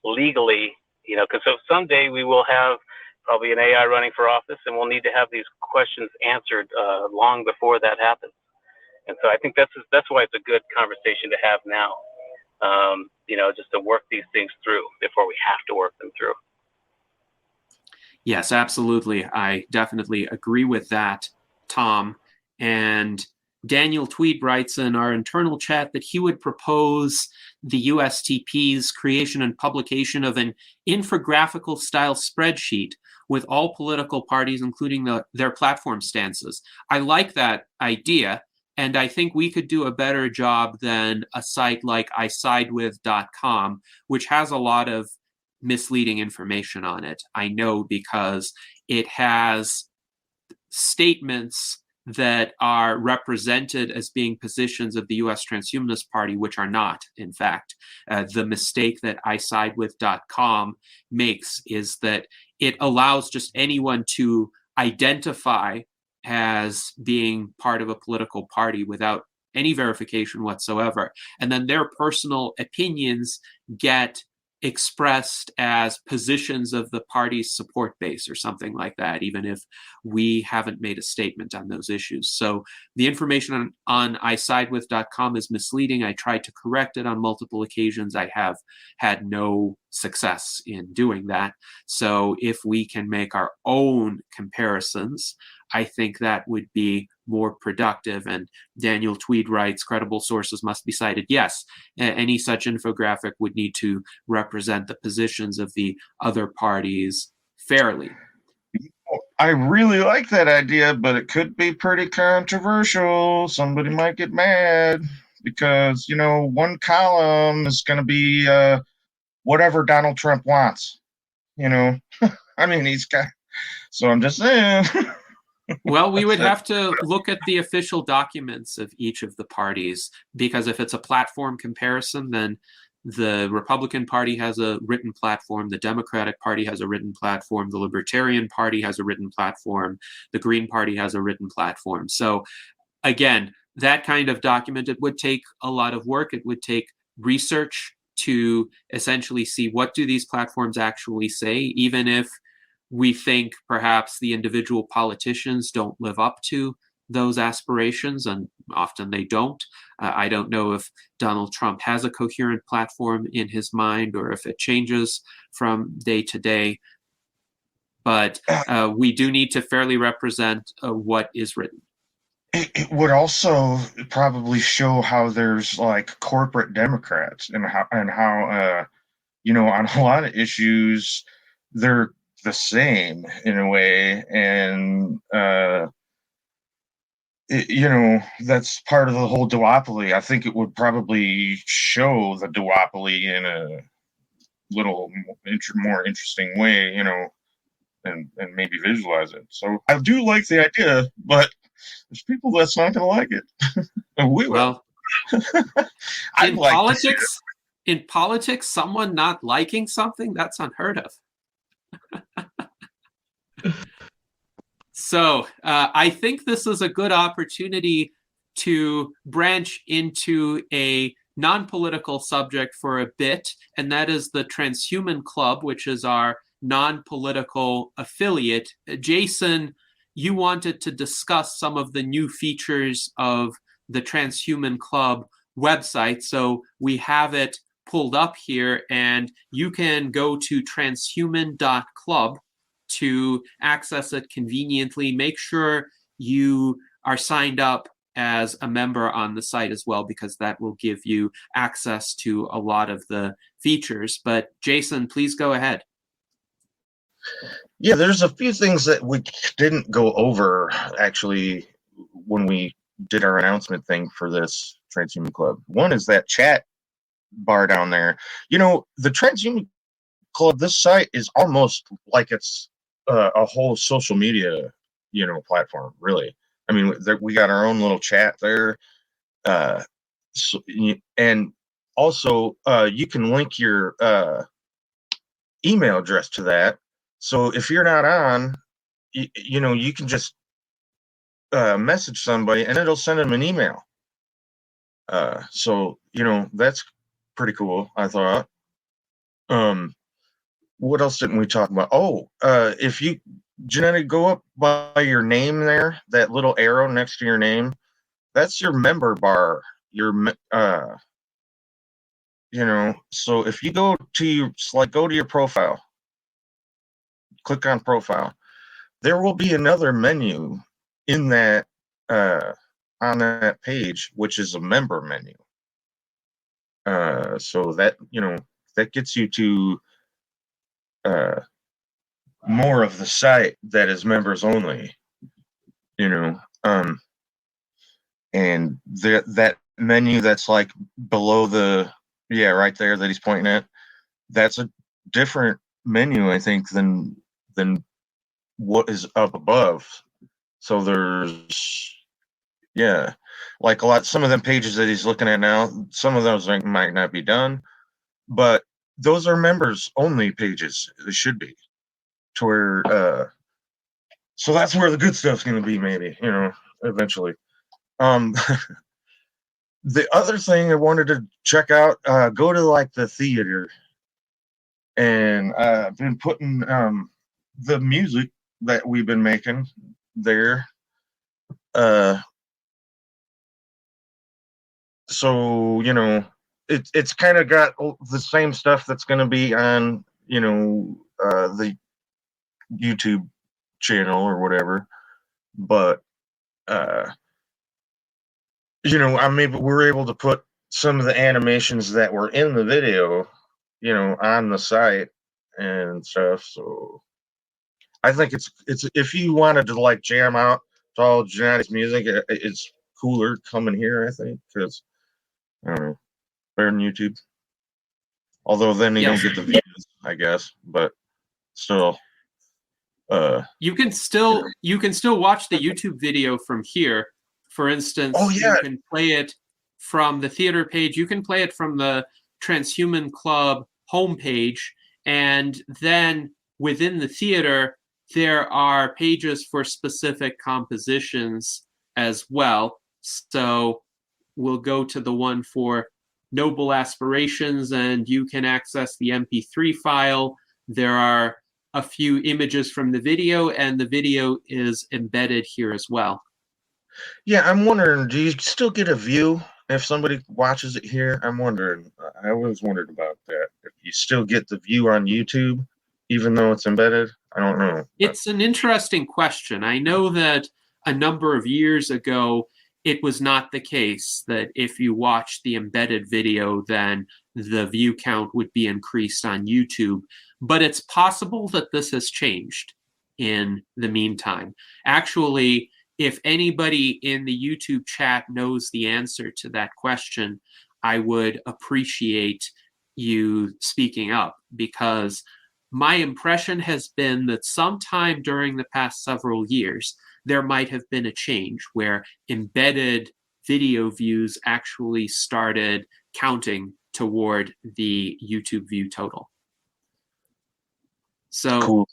H: legally, because so someday we will have probably an AI running for office, and we'll need to have these questions answered long before that happens. And so I think that's why it's a good conversation to have now, just to work these things through before we have to work them through.
A: Yes, absolutely. I definitely agree with that, Tom. And Daniel Tweed writes in our internal chat that he would propose the USTP's creation and publication of an infographical style spreadsheet with all political parties, including their platform stances. I like that idea, and I think we could do a better job than a site like isidewith.com, which has a lot of misleading information on it. I know because it has statements that are represented as being positions of the U.S. Transhumanist Party, which are not, in fact. The mistake that isidewith.com makes is that it allows just anyone to identify as being part of a political party without any verification whatsoever. And then their personal opinions get expressed as positions of the party's support base or something like that, even if we haven't made a statement on those issues. So the information on isidewith.com is misleading. I tried to correct it on multiple occasions. I have had no success in doing that. So if we can make our own comparisons, I think that would be more productive. And Daniel Tweed writes, credible sources must be cited. Yes, any such infographic would need to represent the positions of the other parties fairly.
C: I really like that idea, but it could be pretty controversial. Somebody might get mad because, one column is going to be whatever Donald Trump wants. I mean, he's got, so I'm just saying.
A: Well, we would have to look at the official documents of each of the parties, because if it's a platform comparison, then the Republican Party has a written platform, the Democratic Party has a written platform, the Libertarian Party has a written platform, the Green Party has a written platform. So again, that kind of document, it would take a lot of work. It would take research to essentially see what do these platforms actually say, even if we think perhaps the individual politicians don't live up to those aspirations, and often they don't. I don't know if Donald Trump has a coherent platform in his mind or if it changes from day to day. But we do need to fairly represent what is written.
C: It would also probably show how there's like corporate Democrats and how you know, on a lot of issues they're the same in a way, and you know, that's part of the whole duopoly. I think it would probably show the duopoly in a little more interesting way, you know, and maybe visualize it. So I do like the idea, but there's people that's not going to like it. And we will.
A: Well,
C: I'd like to see it.
A: in politics, someone not liking something, that's unheard of. So I think this is a good opportunity to branch into a non-political subject for a bit, and that is the Transhuman Club, which is our non-political affiliate. Jason, you wanted to discuss some of the new features of the Transhuman Club website, so we have it pulled up here, and you can go to transhuman.club to access it conveniently. Make sure you are signed up as a member on the site as well, because that will give you access to a lot of the features. But Jason, please go ahead.
C: Yeah, there's a few things that we didn't go over actually when we did our announcement thing for this Transhuman Club. One is that chat bar down there. You know, the Transhuman Club, this site is almost like it's a whole social media, you know, platform, really. I mean, we got our own little chat there. And also, you can link your email address to that. So if you're not on, you know, you can just message somebody and it'll send them an email. So, you know, that's pretty cool, I thought. What else didn't we talk about? Oh, if you, Genetic, go up by your name there, that little arrow next to your name, that's your member bar. Your, you know, so if you go to your profile, click on profile, there will be another menu in that, on that page, which is a member menu. So that, you know, that gets you to more of the site that is members only, you know, and that menu that's like below the, yeah, right there that he's pointing at, that's a different menu, I think, than what is up above. So there's, yeah, like some of them pages that he's looking at now, some of those might not be done, but those are members only pages. They should be, to where so that's where the good stuff's going to be, maybe, you know, eventually. The other thing I wanted to check out, go to like the theater, and I've been putting the music that we've been making there. So, you know, it's kind of got the same stuff that's going to be on, you know, the YouTube channel or whatever, but you know, we're able to put some of the animations that were in the video, you know, on the site and stuff. So I think it's if you wanted to like jam out to all Genetic's music, it's cooler coming here, I think, because I don't know, better than YouTube. Although then you don't get the views, I guess, but still.
A: You can still watch the YouTube video from here. For instance, you can play it from the theater page. You can play it from the Transhuman Club homepage, and then within the theater, there are pages for specific compositions as well. So we'll go to the one for Noble Aspirations, and you can access the MP3 file. There are a few images from the video, and the video is embedded here as well.
C: Yeah, I'm wondering, do you still get a view if somebody watches it here? I'm wondering. I always wondered about that. If you still get the view on YouTube, even though it's embedded, I don't know.
A: It's an interesting question. I know that a number of years ago, it was not the case that if you watched the embedded video, then the view count would be increased on YouTube. But it's possible that this has changed in the meantime. Actually, if anybody in the YouTube chat knows the answer to that question, I would appreciate you speaking up, because my impression has been that sometime during the past several years, there might have been a change where embedded video views actually started counting toward the YouTube view total. So,
C: Cool.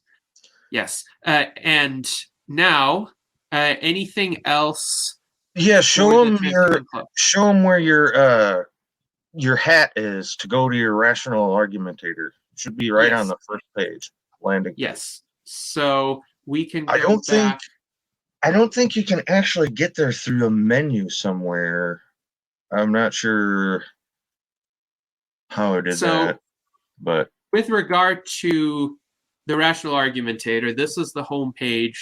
A: yes. And now, anything else?
C: Yeah,
A: for
C: show
A: the
C: them
A: Transhuman Club?
C: show them where your hat is to go to your rational argumentator. It should be right on
A: Yes.
C: the first page, landing.
A: Yes. So we can go
C: I don't think
A: back.
C: I don't think you can actually get there through a menu somewhere. I'm not sure how I did
A: So-
C: that, but
A: With regard to the Rational Argumentator, this is the homepage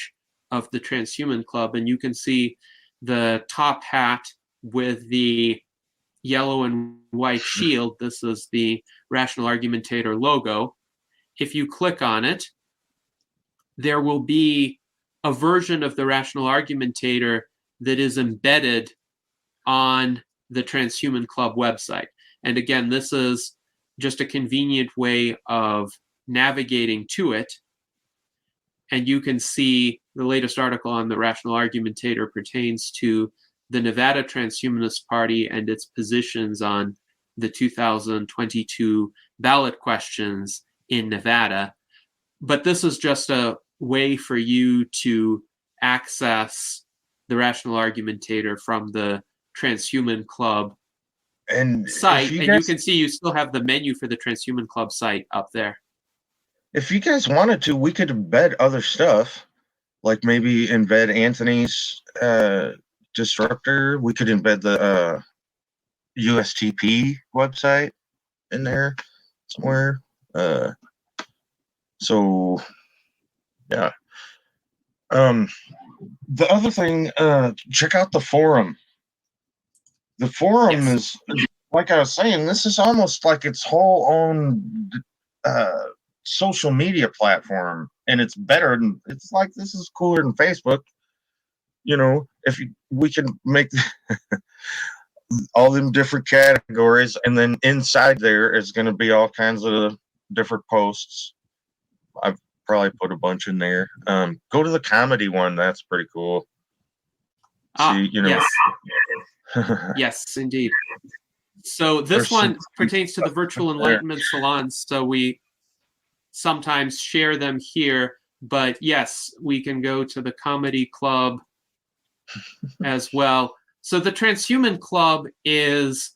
A: of the Transhuman Club, and you can see the top hat with the yellow and white shield. This is the Rational Argumentator logo. If you click on it, there will be a version of the Rational Argumentator that is embedded on the Transhuman Club website. And again, this is just a convenient way of navigating to it. And you can see the latest article on the Rational Argumentator pertains to the Nevada Transhumanist Party and its positions on the 2022 ballot questions in Nevada. But this is just a way for you to access the Rational Argumentator from the Transhuman Club
C: and
A: site,
C: if
A: and you can see you still have the menu for the Transhuman Club site up there.
C: if you guys wanted to, we could embed other stuff, like maybe embed Anthony's disruptor. We could embed the USTP website in there somewhere. So yeah. The other thing, check out the forum. The forum
A: Yes.
C: is, like I was saying, this is almost like its whole own social media platform, and it's better than, it's like, this is cooler than Facebook. You know, we can make all them different categories, and then inside there is going to be all kinds of different posts. I've probably put a bunch in there. Go to the comedy one. That's pretty cool. See, you know.
A: Yes. Yes, indeed. So this
C: There's
A: one
C: some-
A: pertains to the Virtual Enlightenment Salons, so we sometimes share them here. But yes, we can go to the Comedy Club as well. So the Transhuman Club is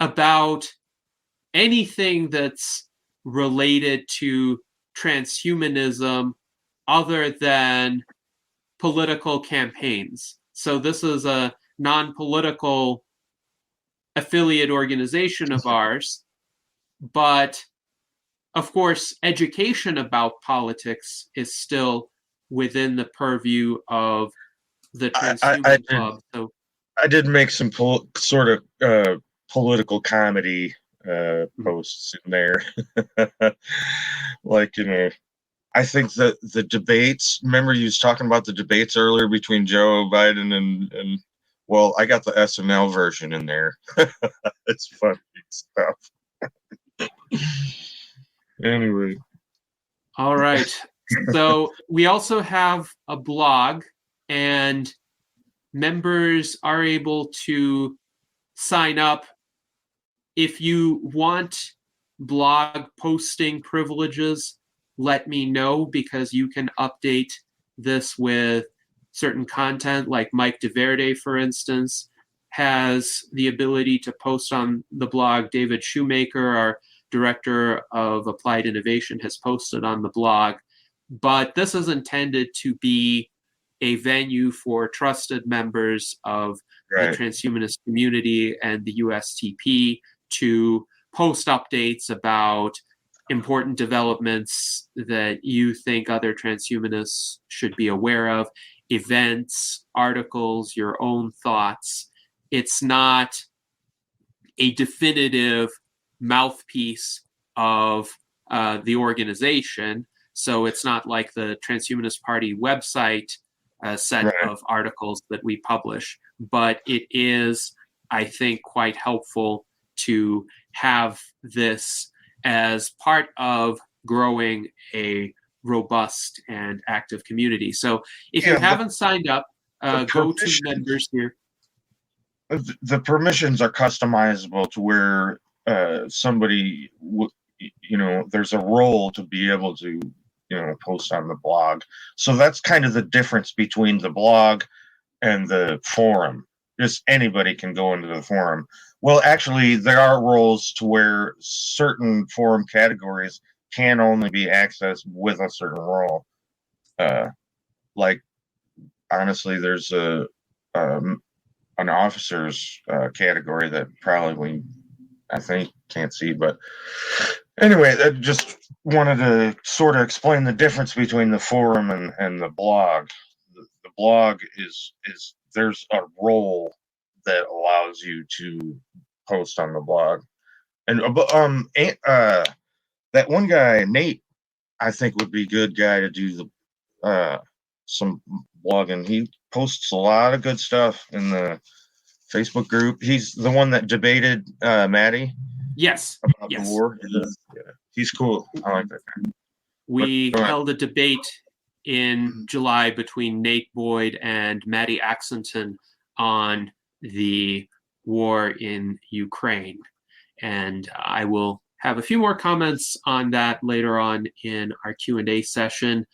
A: about anything that's related to transhumanism other than political campaigns. So this is a non-political affiliate organization of ours, but of course, education about politics is still within the purview of the Transhuman Club. So
C: I did make some sort of political comedy posts in there. Like, you know, I think that the debates, remember you was talking about the debates earlier between Joe Biden and well, I got the SNL version in there. It's funny stuff. Anyway.
A: all right. So we also have a blog, and members are able to sign up. If you want blog posting privileges, let me know, because you can update this with certain content. Like Mike DeVerde, for instance, has the ability to post on the blog. David Shoemaker, our director of applied innovation, has posted on the blog. But this is intended to be a venue for trusted members of the
C: Right.
A: transhumanist community and the USTP to post updates about important developments that you think other transhumanists should be aware of, events, articles, your own thoughts. It's not a definitive mouthpiece of the organization. So it's not like the Transhumanist Party website set
C: Right.
A: of articles that we publish, but it is, I think, quite helpful to have this as part of growing a robust and active community. So if you
C: Yeah,
A: haven't signed up,
C: the
A: go to
C: permissions-
A: members here.
C: The permissions are customizable to where somebody, there's a role to be able to, post on the blog. So that's kind of the difference between the blog and the forum. Just anybody can go into the forum. Well, actually, there are roles to where certain forum categories can only be accessed with a certain role. Like, honestly, there's an officer's category that probably I think can't see, but anyway, I just wanted to sort of explain the difference between the forum and the blog. The blog is there's a role that allows you to post on the blog, and that one guy Nate, I think would be a good guy to do the some blogging. He posts a lot of good stuff in the Facebook group. He's the one that debated Maddie
A: Yes,
C: about
A: yes.
C: the war. Yeah. He's cool. I like that guy.
A: We
C: Go ahead.
A: held a debate in July between Nate Boyd and Maddie Axington on the war in Ukraine. And I will have a few more comments on that later on in our Q&A session.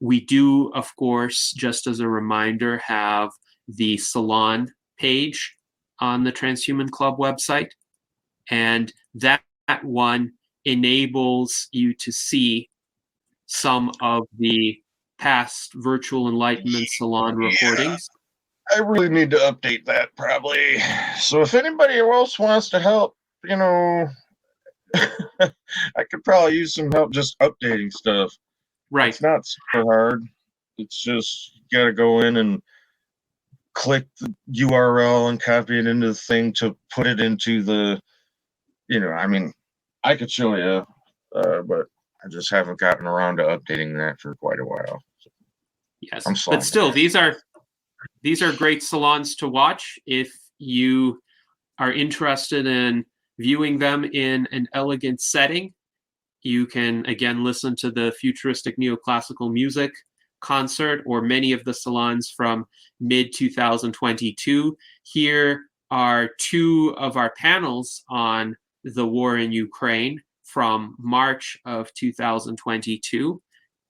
A: We do, of course, just as a reminder, have the Salon page on the Transhuman Club website. And that one enables you to see some of the past Virtual Enlightenment Salon recordings.
C: I really need to update that probably. So if anybody else wants to help, I could probably use some help just updating stuff.
A: Right.
C: It's not super hard. It's just you got to go in and click the URL and copy it into the thing to put it into the, I could show you, but I just haven't gotten around to updating that for quite a while.
A: Yes,
C: I'm sorry.
A: but still, these are great salons to watch if you are interested in viewing them in an elegant setting. You can again listen to the futuristic neoclassical music concert or many of the salons from mid 2022. Here are two of our panels on the war in Ukraine from March of 2022.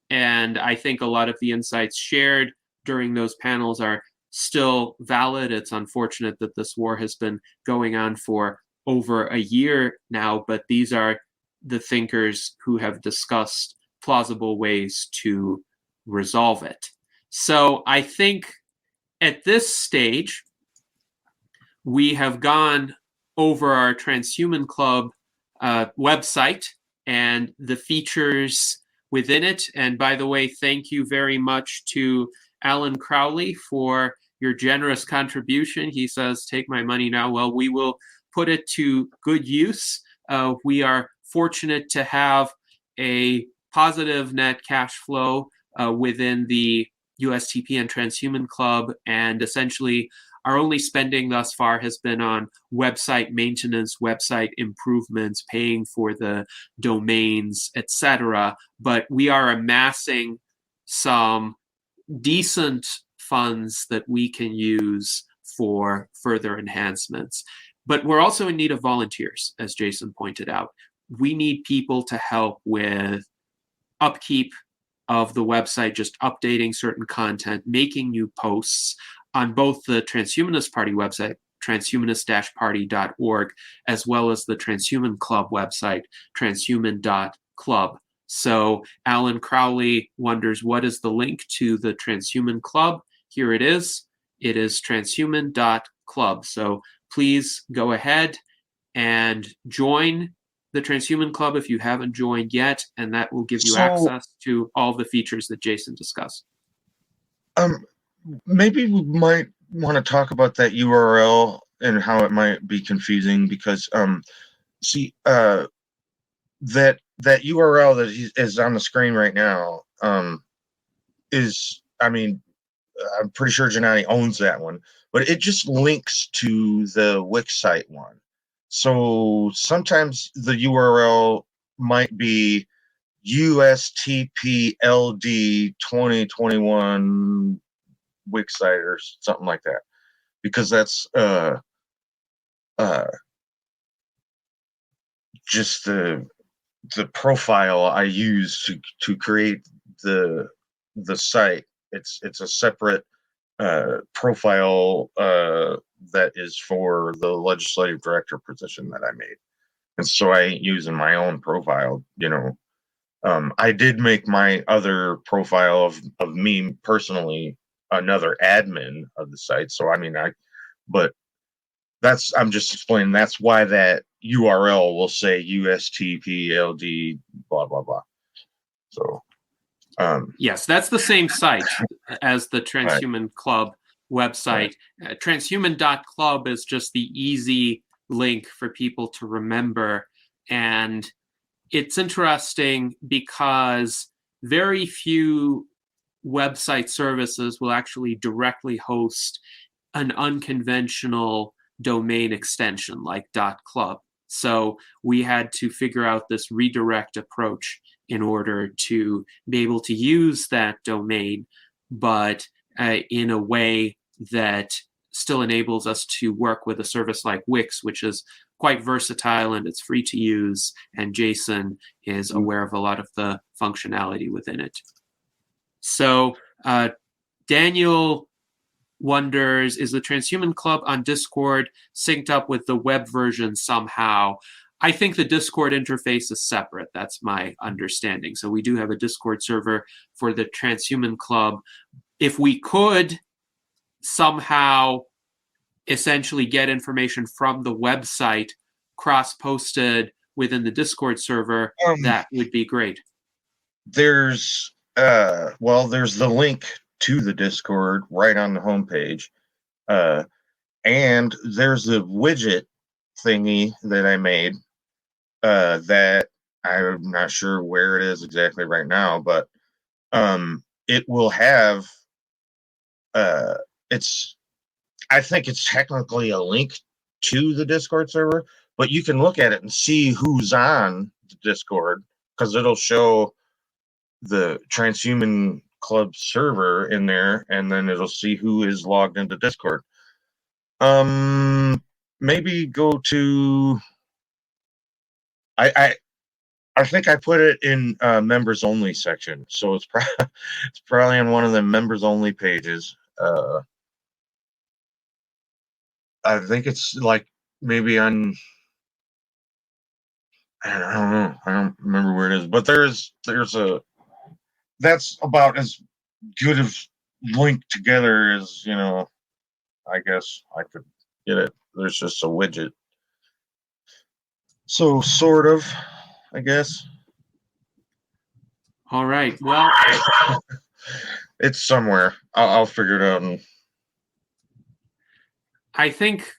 A: And I think a lot of the insights shared during those panels are still valid. It's unfortunate that this war has been going on for over a year now, but these are the thinkers who have discussed plausible ways to resolve it. So I think at this stage, we have gone over our Transhuman Club website and the features within it. And by the way, thank you very much to Alan Crowley for your generous contribution. He says, take my money now. Well, we will put it to good use. We are fortunate to have a positive net cash flow within the USTP and Transhuman Club, and essentially our only spending thus far has been on website maintenance, website improvements, paying for the domains, etc. But we are amassing some decent funds that we can use for further enhancements. But we're also in need of volunteers, as Jason pointed out. We need people to help with upkeep of the website, just updating certain content, making new posts on both the Transhumanist Party website, transhumanist-party.org, as well as the Transhuman Club website, transhuman.club. So Alan Crowley wonders, what is the link to the Transhuman Club? here it is. It is transhuman.club. So please go ahead and join the Transhuman Club if you haven't joined yet, and that will give you access to all the features that Jason discussed.
C: Maybe we might want to talk about that URL and how it might be confusing, because that URL that is on the screen right now is, I mean, I'm pretty sure Gennady owns that one, but it just links to the Wix site one. So sometimes the URL might be USTPLD 2021 Wix site or something like that, because that's just the profile I use to create the site. It's a separate profile that is for the legislative director position that I made, and so I ain't using my own profile. I did make my other profile of me personally another admin of the site. So I mean, but I'm just explaining, that's why that URL will say USTPLD blah blah blah. So
A: yes, that's the same site as the Transhuman Club website. Right. Transhuman.club is just the easy link for people to remember. And it's interesting because very few website services will actually directly host an unconventional domain extension like .club. So we had to figure out this redirect approach in order to be able to use that domain, but in a way that still enables us to work with a service like Wix, which is quite versatile and it's free to use, and Jason is aware of a lot of the functionality within it. So Daniel wonders, is the Transhuman Club on Discord synced up with the web version somehow? I think the Discord interface is separate. That's my understanding. So we do have a Discord server for the Transhuman Club. If we could somehow essentially get information from the website cross-posted within the Discord server, that would be great.
C: There's the link to the Discord right on the homepage. And there's a widget thingy that I made that I'm not sure where it is exactly right now, but it will have I think it's technically a link to the Discord server, but you can look at it and see who's on the Discord, because it'll show the Transhuman Club server in there, and then it'll see who is logged into Discord. Maybe go to, I think I put it in members only section, so it's probably on one of the members only pages. I think it's like maybe on, I don't know, I don't remember where it is, but there's that's about as good of linked together as, I guess I could get it. There's just a widget. So sort of, I guess.
A: All right. Well,
C: it's somewhere. I'll figure it out.
A: I think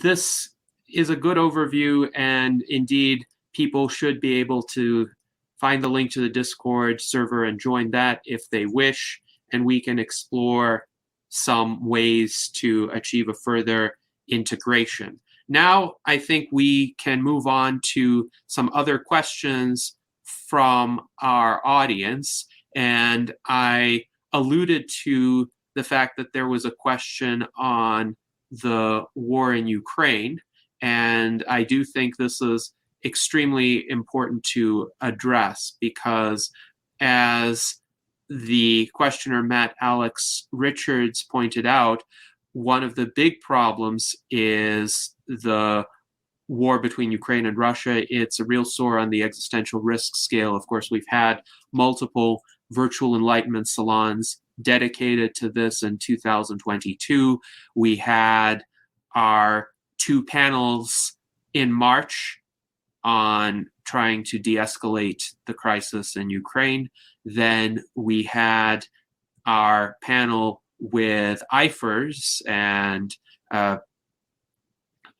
A: this is a good overview, and indeed, people should be able to find the link to the Discord server and join that if they wish, and we can explore some ways to achieve a further integration. Now, I think we can move on to some other questions from our audience, and I alluded to the fact that there was a question on the war in Ukraine, and I do think this is extremely important to address because, as the questioner Matt Alex Richards pointed out, one of the big problems is the war between Ukraine and Russia. It's a real sore on the existential risk scale. Of course, we've had multiple virtual enlightenment salons dedicated to this in 2022. We had our 2 panels in March on trying to de-escalate the crisis in Ukraine. Then we had our panel with IFERS and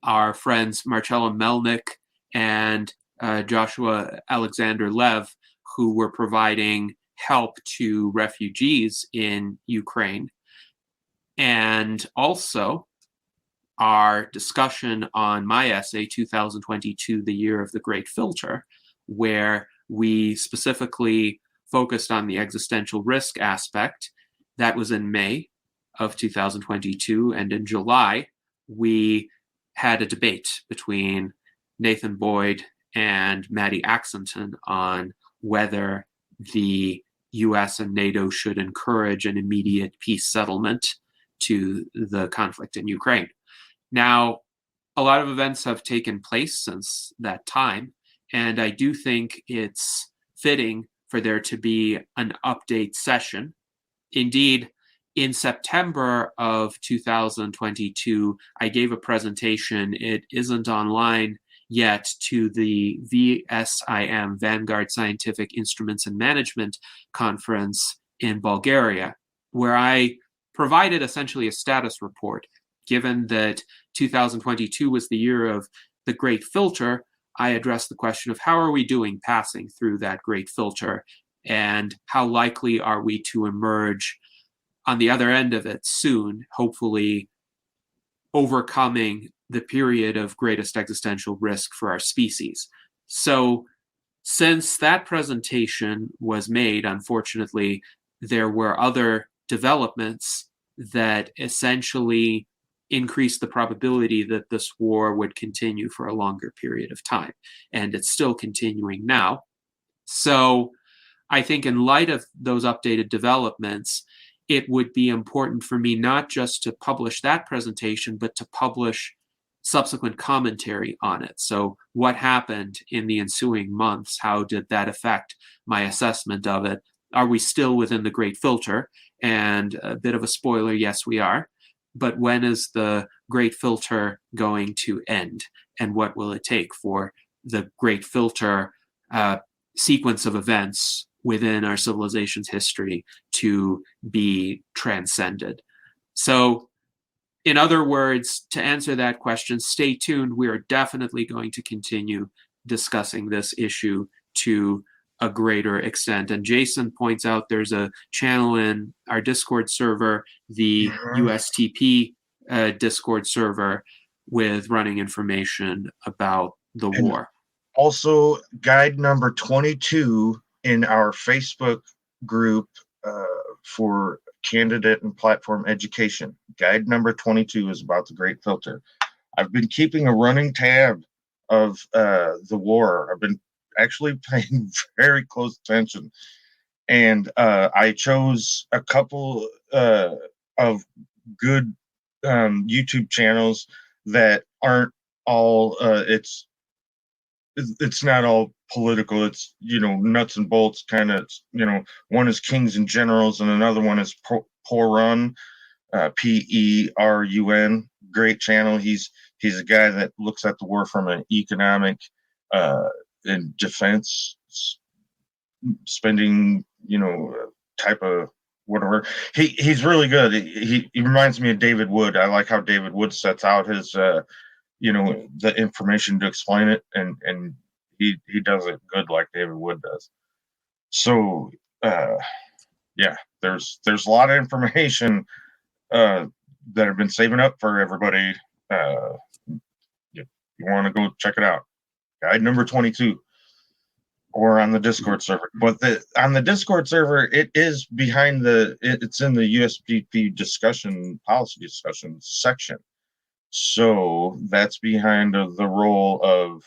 A: our friends Marcella Melnick and Joshua Alexander Lev, who were providing help to refugees in Ukraine. And also our discussion on my essay, 2022, The Year of the Great Filter, where we specifically focused on the existential risk aspect. That was in May of 2022. And in July, we had a debate between Nathan Boyd and Maddie Axington on whether the US and NATO should encourage an immediate peace settlement to the conflict in Ukraine. Now, a lot of events have taken place since that time, and I do think it's fitting for there to be an update session. Indeed, in September of 2022, I gave a presentation. It isn't online yet, to the VSIM, Vanguard Scientific Instruments and Management Conference in Bulgaria, where I provided essentially a status report. Given that 2022 was the year of the Great Filter, I addressed the question of how are we doing passing through that Great Filter, and how likely are we to emerge on the other end of it soon, hopefully overcoming the period of greatest existential risk for our species. So since that presentation was made, unfortunately, there were other developments that essentially increased the probability that this war would continue for a longer period of time. And it's still continuing now. So I think in light of those updated developments, it would be important for me not just to publish that presentation, but to publish subsequent commentary on it. So what happened in the ensuing months? How did that affect my assessment of it? Are we still within the Great Filter? And a bit of a spoiler, yes, we are. But when is the Great Filter going to end? And what will it take for the Great Filter sequence of events within our civilization's history to be transcended? So, in other words, to answer that question, stay tuned. We are definitely going to continue discussing this issue to a greater extent. And Jason points out there's a channel in our Discord server, the USTP Discord server, with running information about the war.
C: Also, guide number 22 in our Facebook group for candidate and platform education. Guide number 22 is about the Great Filter. I've been keeping a running tab of the war. I've been actually paying very close attention, and I chose a couple of good YouTube channels that aren't all it's not all political. It's, nuts and bolts kind of, one is Kings and Generals and another one is Perun, Perun. Great channel. He's a guy that looks at the war from an economic and defense spending, type of whatever. He's really good. He reminds me of David Wood. I like how David Wood sets out his the information to explain it, and he does it good like David Wood does. So yeah, there's a lot of information that I've been saving up for everybody. You want to go check it out. Guide number 22, or on the Discord server. But on the Discord server, it is behind it's in the USPP policy discussion section. So that's behind the role of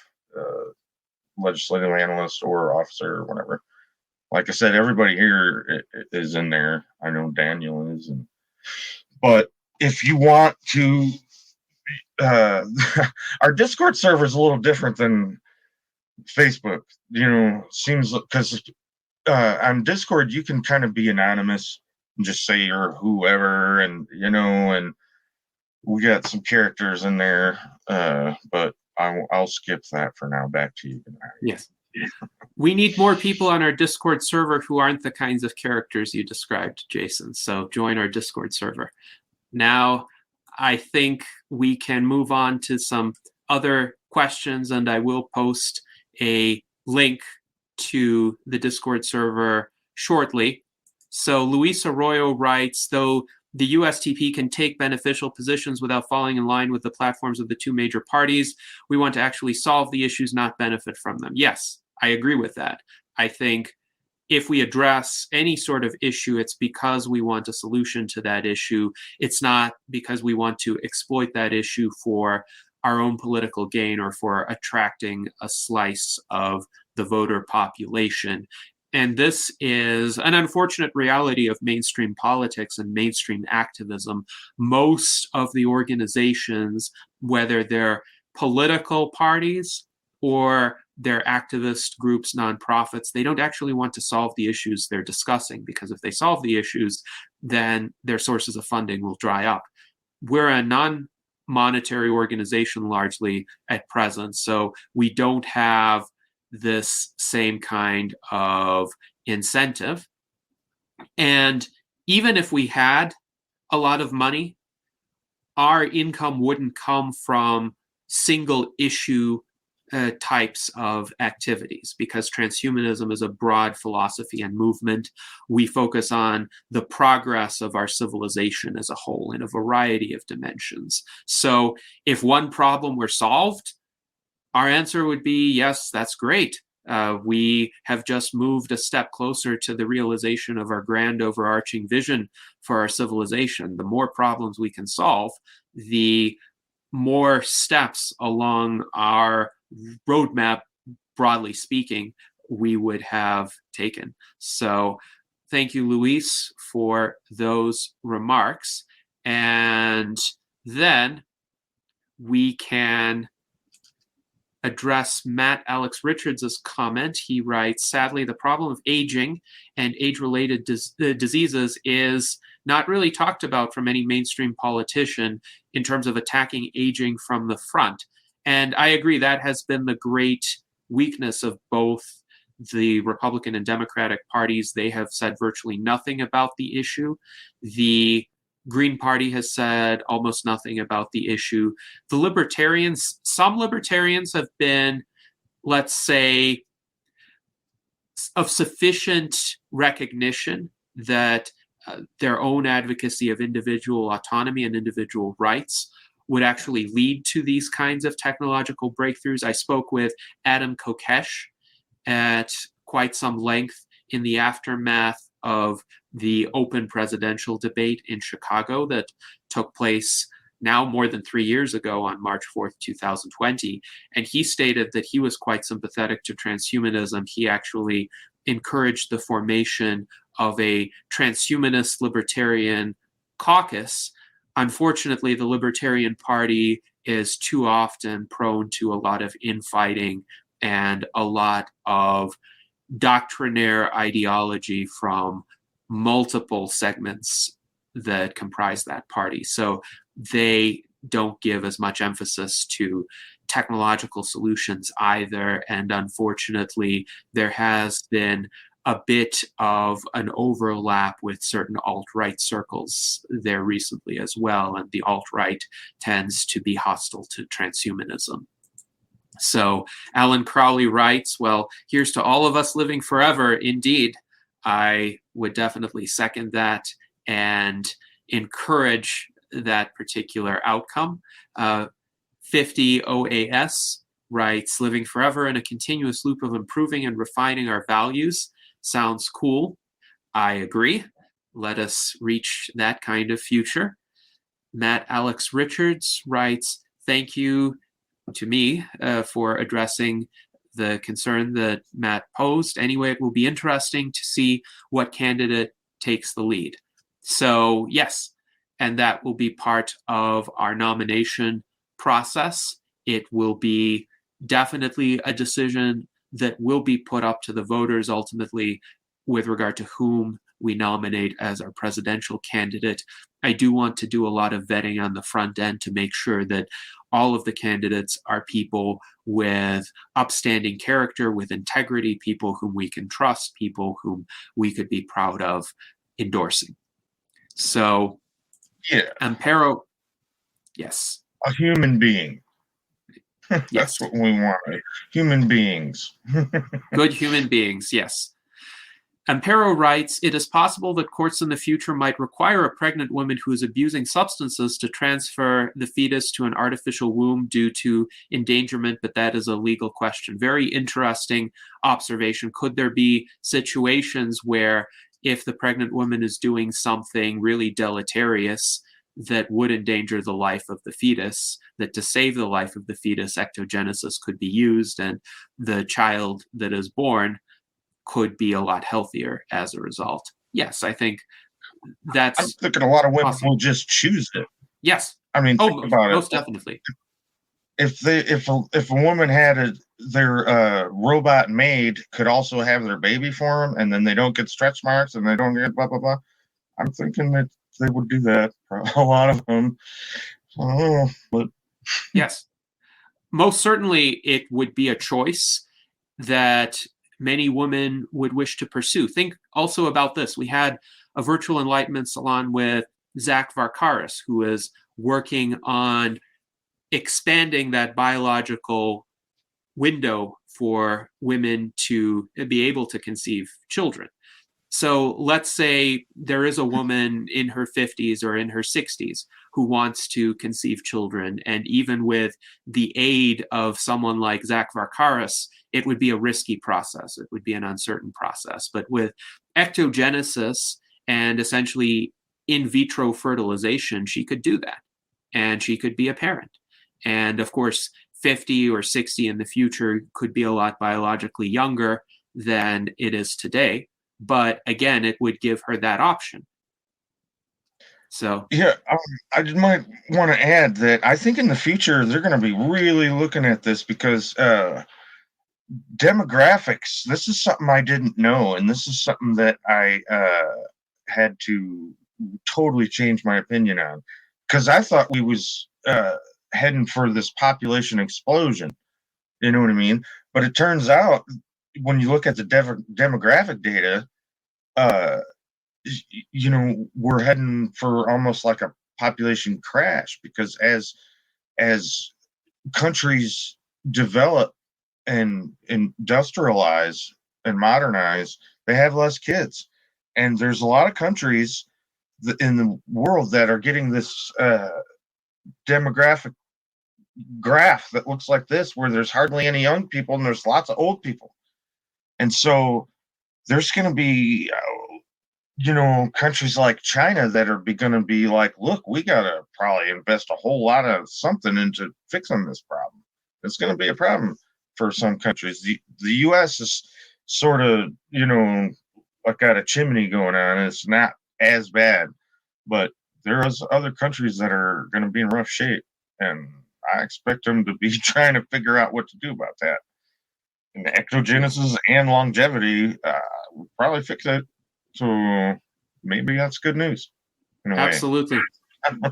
C: legislative analyst or officer or whatever. Like I said, everybody here is in there. I know Daniel is. But if you want to, our Discord server is a little different than Facebook. Seems because on Discord you can kind of be anonymous just say you're whoever, and and we got some characters in there, but I'll skip that for now. Back to you.
A: Yes. We need more people on our Discord server who aren't the kinds of characters you described, Jason. So join our Discord server. Now, I think we can move on to some other questions, and I will post a link to the Discord server shortly. So Luis Arroyo writes, though the USTP can take beneficial positions without falling in line with the platforms of the two major parties, we want to actually solve the issues, not benefit from them. Yes, I agree with that. I think if we address any sort of issue, it's because we want a solution to that issue. It's not because we want to exploit that issue for our own political gain or for attracting a slice of the voter population. And this is an unfortunate reality of mainstream politics and mainstream activism. Most of the organizations, whether they're political parties or they're activist groups, nonprofits, they don't actually want to solve the issues they're discussing, because if they solve the issues, then their sources of funding will dry up. We're a non-monetary organization largely at present, so we don't have this same kind of incentive. And even if we had a lot of money, our income wouldn't come from single issue types of activities, because transhumanism is a broad philosophy and movement. We focus on the progress of our civilization as a whole in a variety of dimensions. So if one problem were solved, our answer would be, yes, that's great. We have just moved a step closer to the realization of our grand overarching vision for our civilization. The more problems we can solve, the more steps along our roadmap, broadly speaking, we would have taken. So thank you, Luis, for those remarks. And then we can address Matt Alex Richards' comment. He writes, sadly, the problem of aging and age-related diseases is not really talked about from any mainstream politician in terms of attacking aging from the front. And I agree, that has been the great weakness of both the Republican and Democratic parties. They have said virtually nothing about the issue. The Green Party has said almost nothing about the issue. The libertarians, some libertarians have been, let's say, of sufficient recognition that their own advocacy of individual autonomy and individual rights would actually lead to these kinds of technological breakthroughs. I spoke with Adam Kokesh at quite some length in the aftermath of the open presidential debate in Chicago that took place now more than 3 years ago on March 4th, 2020. And he stated that he was quite sympathetic to transhumanism. He actually encouraged the formation of a transhumanist libertarian caucus. Unfortunately, the Libertarian Party is too often prone to a lot of infighting and a lot of doctrinaire ideology from multiple segments that comprise that party. So they don't give as much emphasis to technological solutions either. And unfortunately, there has been a bit of an overlap with certain alt-right circles there recently as well. And the alt-right tends to be hostile to transhumanism. So Alan Crowley writes, well, here's to all of us living forever. Indeed, I would definitely second that and encourage that particular outcome. 50 OAS writes, living forever in a continuous loop of improving and refining our values. Sounds cool. I agree. Let us reach that kind of future. Matt Alex Richards writes, thank you to me for addressing the concern that Matt posed. Anyway, it will be interesting to see what candidate takes the lead. So yes, and that will be part of our nomination process. It will be definitely a decision that will be put up to the voters ultimately with regard to whom we nominate as our presidential candidate. I do want to do a lot of vetting on the front end to make sure that all of the candidates are people with upstanding character, with integrity, people whom we can trust, people whom we could be proud of endorsing. So,
C: Yeah,
A: Amparo, yes.
C: a human being.
A: Yes.
C: That's what we want. Human beings.
A: Good human beings, yes. Amparo writes, it is possible that courts in the future might require a pregnant woman who is abusing substances to transfer the fetus to an artificial womb due to endangerment, but that is a legal question. Very interesting observation. Could there be situations where if the pregnant woman is doing something really deleterious that would endanger the life of the fetus, that to save the life of the fetus, ectogenesis could be used, and the child that is born could be a lot healthier as a result? Yes, I think that's.
C: I'm thinking a lot of women
A: awesome.
C: will just choose it.
A: Yes.
C: I mean, think about it.
A: Most definitely.
C: If a woman had their robot maid could also have their baby for them, and then they don't get stretch marks and they don't get blah blah blah, I'm thinking that they would do that. A lot of them. But
A: yes, most certainly it would be a choice that many women would wish to pursue. Think also about this. We had a Virtual Enlightenment salon with Zach Varkaris, who is working on expanding that biological window for women to be able to conceive children. So let's say there is a woman in her 50s or in her 60s who wants to conceive children. And even with the aid of someone like Zach Varkaris, it would be a risky process. It would be an uncertain process. But with ectogenesis and essentially in vitro fertilization, she could do that. And she could be a parent. And of course, 50 or 60 in the future could be a lot biologically younger than it is today. But again, it would give her that option. So
C: yeah, I might want to add that I think in the future they're going to be really looking at this because demographics. This is something I didn't know, and this is something that I had to totally change my opinion on because I thought we was heading for this population explosion. You know what I mean? But it turns out when you look at the demographic data, you know, we're heading for almost like a population crash because as countries develop and industrialize and modernize, they have less kids. And there's a lot of countries in the world that are getting this demographic graph that looks like this, where there's hardly any young people and there's lots of old people. And so there's going to be, you know, countries like China that are going to be like, look, we got to probably invest a whole lot of something into fixing this problem. It's going to be a problem for some countries. The U.S. is sort of, you know, like got a chimney going on. It's not as bad, but there is other countries that are going to be in rough shape, and I expect them to be trying to figure out what to do about that. And ectogenesis and longevity will probably fix it. So maybe that's good news.
A: Absolutely.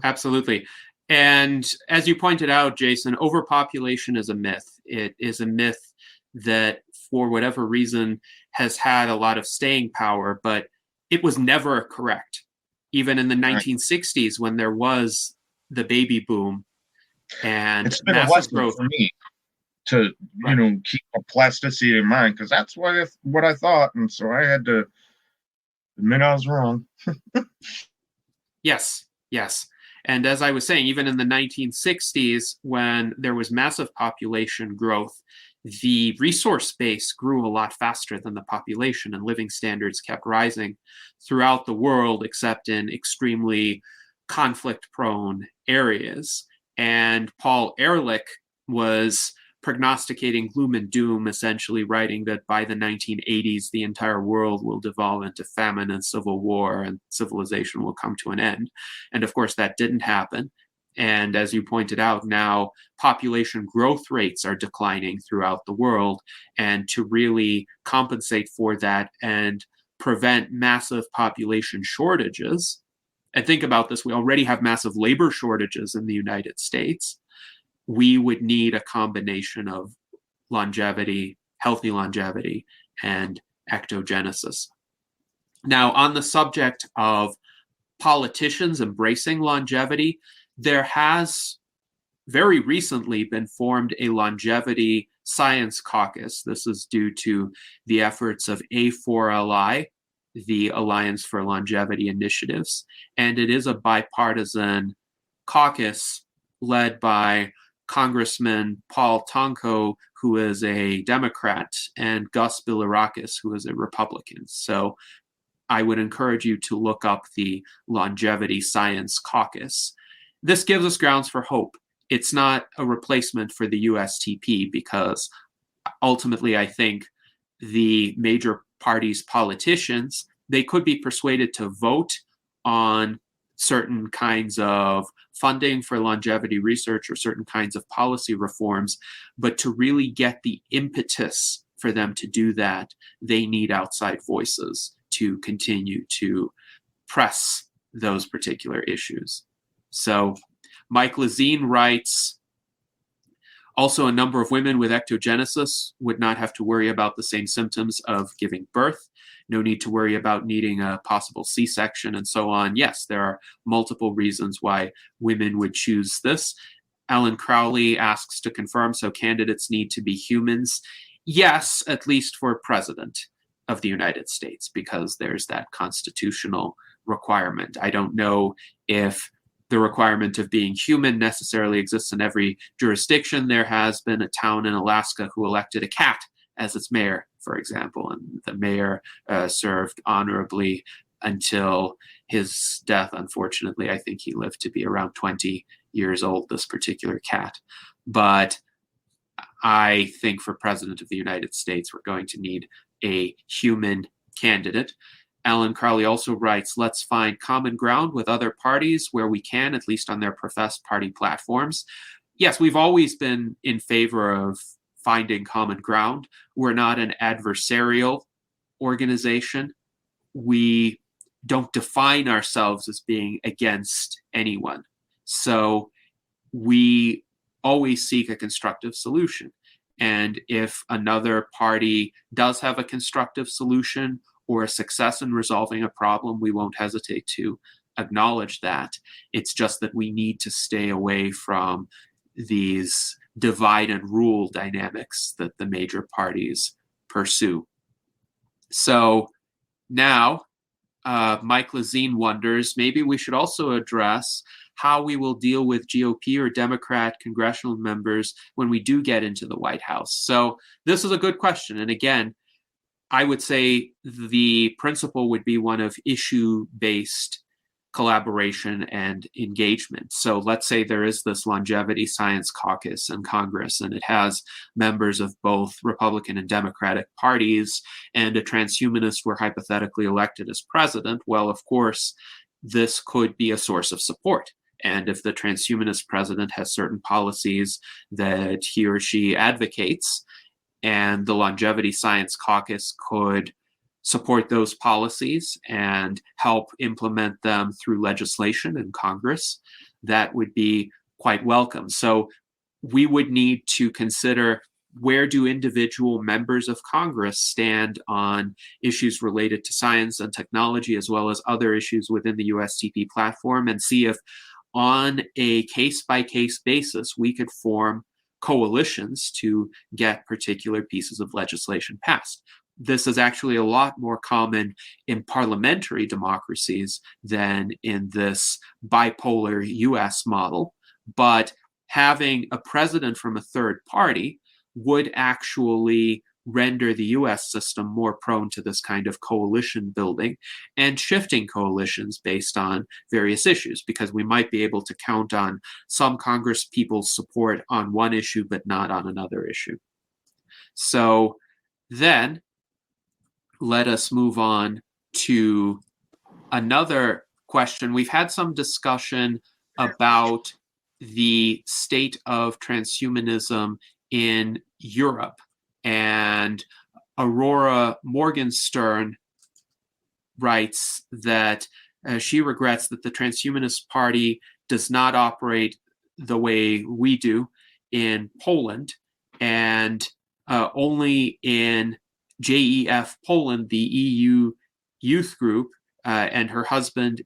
A: Absolutely. And as you pointed out, Jason, overpopulation is a myth. It is a myth that for whatever reason has had a lot of staying power, but it was never correct. Even in the 1960s when there was the baby boom and
C: it's been a
A: massive
C: lesson
A: growth
C: for me to, you know, keep a plasticity in mind because that's what I thought. And so I had to admit I was wrong.
A: Yes, yes. And as I was saying, even in the 1960s, when there was massive population growth, the resource base grew a lot faster than the population, and living standards kept rising throughout the world, except in extremely conflict-prone areas. And Paul Ehrlich was prognosticating gloom and doom, essentially writing that by the 1980s, the entire world will devolve into famine and civil war, and civilization will come to an end. And of course, that didn't happen. And as you pointed out, now population growth rates are declining throughout the world. And to really compensate for that and prevent massive population shortages, and think about this, we already have massive labor shortages in the United States, we would need a combination of longevity, healthy longevity, and ectogenesis. Now, on the subject of politicians embracing longevity, there has very recently been formed a longevity science caucus. This is due to the efforts of A4LI, the Alliance for Longevity Initiatives, and it is a bipartisan caucus led by Congressman Paul Tonko, who is a Democrat, and Gus Bilirakis, who is a Republican. So I would encourage you to look up the Longevity Science Caucus. This gives us grounds for hope. It's not a replacement for the USTP because ultimately I think the major parties' politicians, they could be persuaded to vote on certain kinds of funding for longevity research or certain kinds of policy reforms, but to really get the impetus for them to do that, they need outside voices to continue to press those particular issues. So Mike Lazine writes, also a number of women with ectogenesis would not have to worry about the same symptoms of giving birth. No need to worry about needing a possible C-section and so on. Yes, there are multiple reasons why women would choose this. Alan Crowley asks to confirm, so candidates need to be humans. Yes, at least for president of the United States, because there's that constitutional requirement. I don't know if the requirement of being human necessarily exists in every jurisdiction. There has been a town in Alaska who elected a cat as its mayor, for example, and the mayor served honorably until his death. Unfortunately, I think he lived to be around 20 years old, this particular cat. But I think for president of the United States, we're going to need a human candidate. Alan Crowley also writes, let's find common ground with other parties where we can, at least on their professed party platforms. Yes, we've always been in favor of finding common ground. We're not an adversarial organization. We don't define ourselves as being against anyone. So we always seek a constructive solution. And if another party does have a constructive solution or a success in resolving a problem, we won't hesitate to acknowledge that. It's just that we need to stay away from these divide and rule dynamics that the major parties pursue. So now Mike Lazine wonders, maybe we should also address how we will deal with GOP or Democrat congressional members when we do get into the White House. So this is a good question. And again, I would say the principle would be one of issue-based collaboration and engagement. So let's say there is this longevity science caucus in Congress, and it has members of both Republican and Democratic parties, and a transhumanist were hypothetically elected as president. Well, of course, this could be a source of support. And if the transhumanist president has certain policies that he or she advocates, and the Longevity Science Caucus could support those policies and help implement them through legislation in Congress, that would be quite welcome. So we would need to consider, where do individual members of Congress stand on issues related to science and technology, as well as other issues within the USTP platform, and see if on a case-by-case basis we could form coalitions to get particular pieces of legislation passed. This is actually a lot more common in parliamentary democracies than in this bipolar US model. But having a president from a third party would actually render the US system more prone to this kind of coalition building and shifting coalitions based on various issues, because we might be able to count on some Congress people's support on one issue, but not on another issue. So then let us move on to another question. We've had some discussion about the state of transhumanism in Europe. And Aurora Morgenstern writes that she regrets that the Transhumanist Party does not operate the way we do in Poland, and only in JEF Poland, the EU youth group, and her husband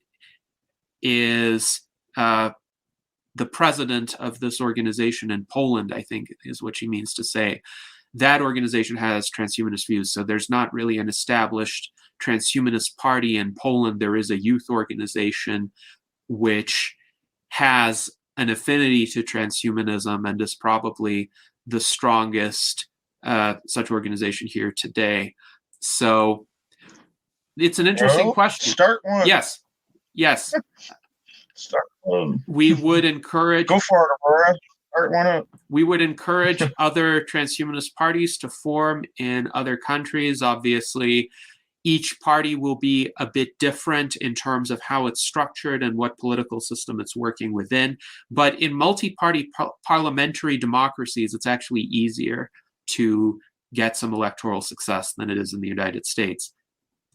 A: is the president of this organization in Poland, I think is what she means to say. That organization has transhumanist views. So there's not really an established transhumanist party in Poland. There is a youth organization which has an affinity to transhumanism and is probably the strongest such organization here today. So it's an interesting question.
C: Start one.
A: Yes.
C: Start one.
A: We would encourage.
C: Go for it, Aurora. Start one up.
A: We would encourage other transhumanist parties to form in other countries. Obviously, each party will be a bit different in terms of how it's structured and what political system it's working within. But in multi-party parliamentary democracies, it's actually easier to get some electoral success than it is in the United States.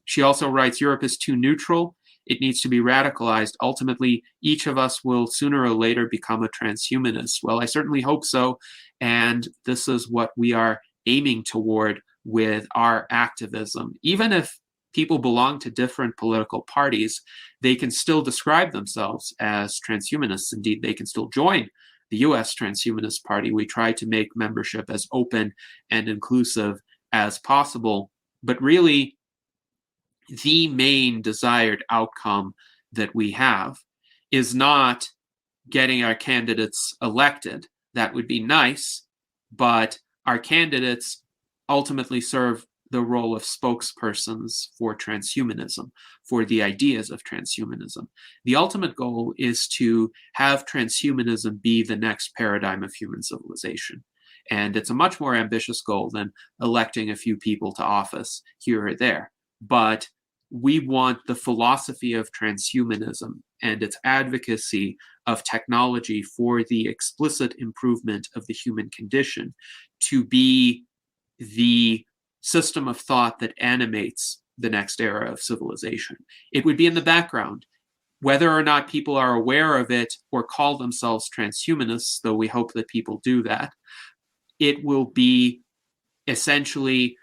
A: She also writes, Europe is too neutral. It needs to be radicalized. Ultimately, each of us will sooner or later become a transhumanist. Well, I certainly hope so. And this is what we are aiming toward with our activism. Even if people belong to different political parties, they can still describe themselves as transhumanists. Indeed, they can still join the US Transhumanist Party. We try to make membership as open and inclusive as possible. But really, the main desired outcome that we have is not getting our candidates elected. That would be nice, but our candidates ultimately serve the role of spokespersons for transhumanism, for the ideas of transhumanism. The ultimate goal is to have transhumanism be the next paradigm of human civilization. And it's a much more ambitious goal than electing a few people to office here or there. But we want the philosophy of transhumanism and its advocacy of technology for the explicit improvement of the human condition to be the system of thought that animates the next era of civilization. It would be in the background. Whether or not people are aware of it or call themselves transhumanists, though we hope that people do that, it will be essentially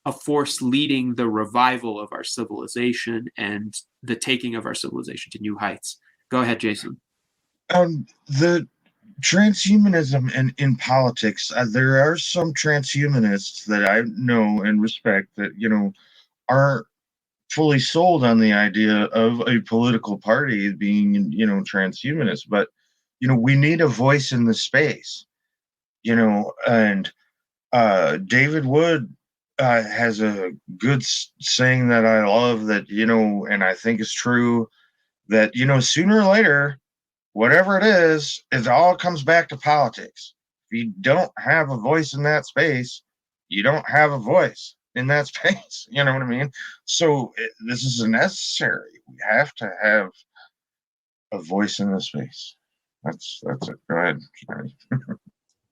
A: a force leading the revival of our civilization and the taking of our civilization to new heights. Go ahead, Jason.
C: The transhumanism in politics, there are some transhumanists that I know and respect that, aren't fully sold on the idea of a political party being, transhumanist. But, we need a voice in the space, and David Wood has a good saying that I love that, and I think is true, that, sooner or later, whatever it is, it all comes back to politics. If you don't have a voice in that space, you don't have a voice in that space. You know what I mean? So this is necessary. We have to have a voice in the space. That's it. Go ahead.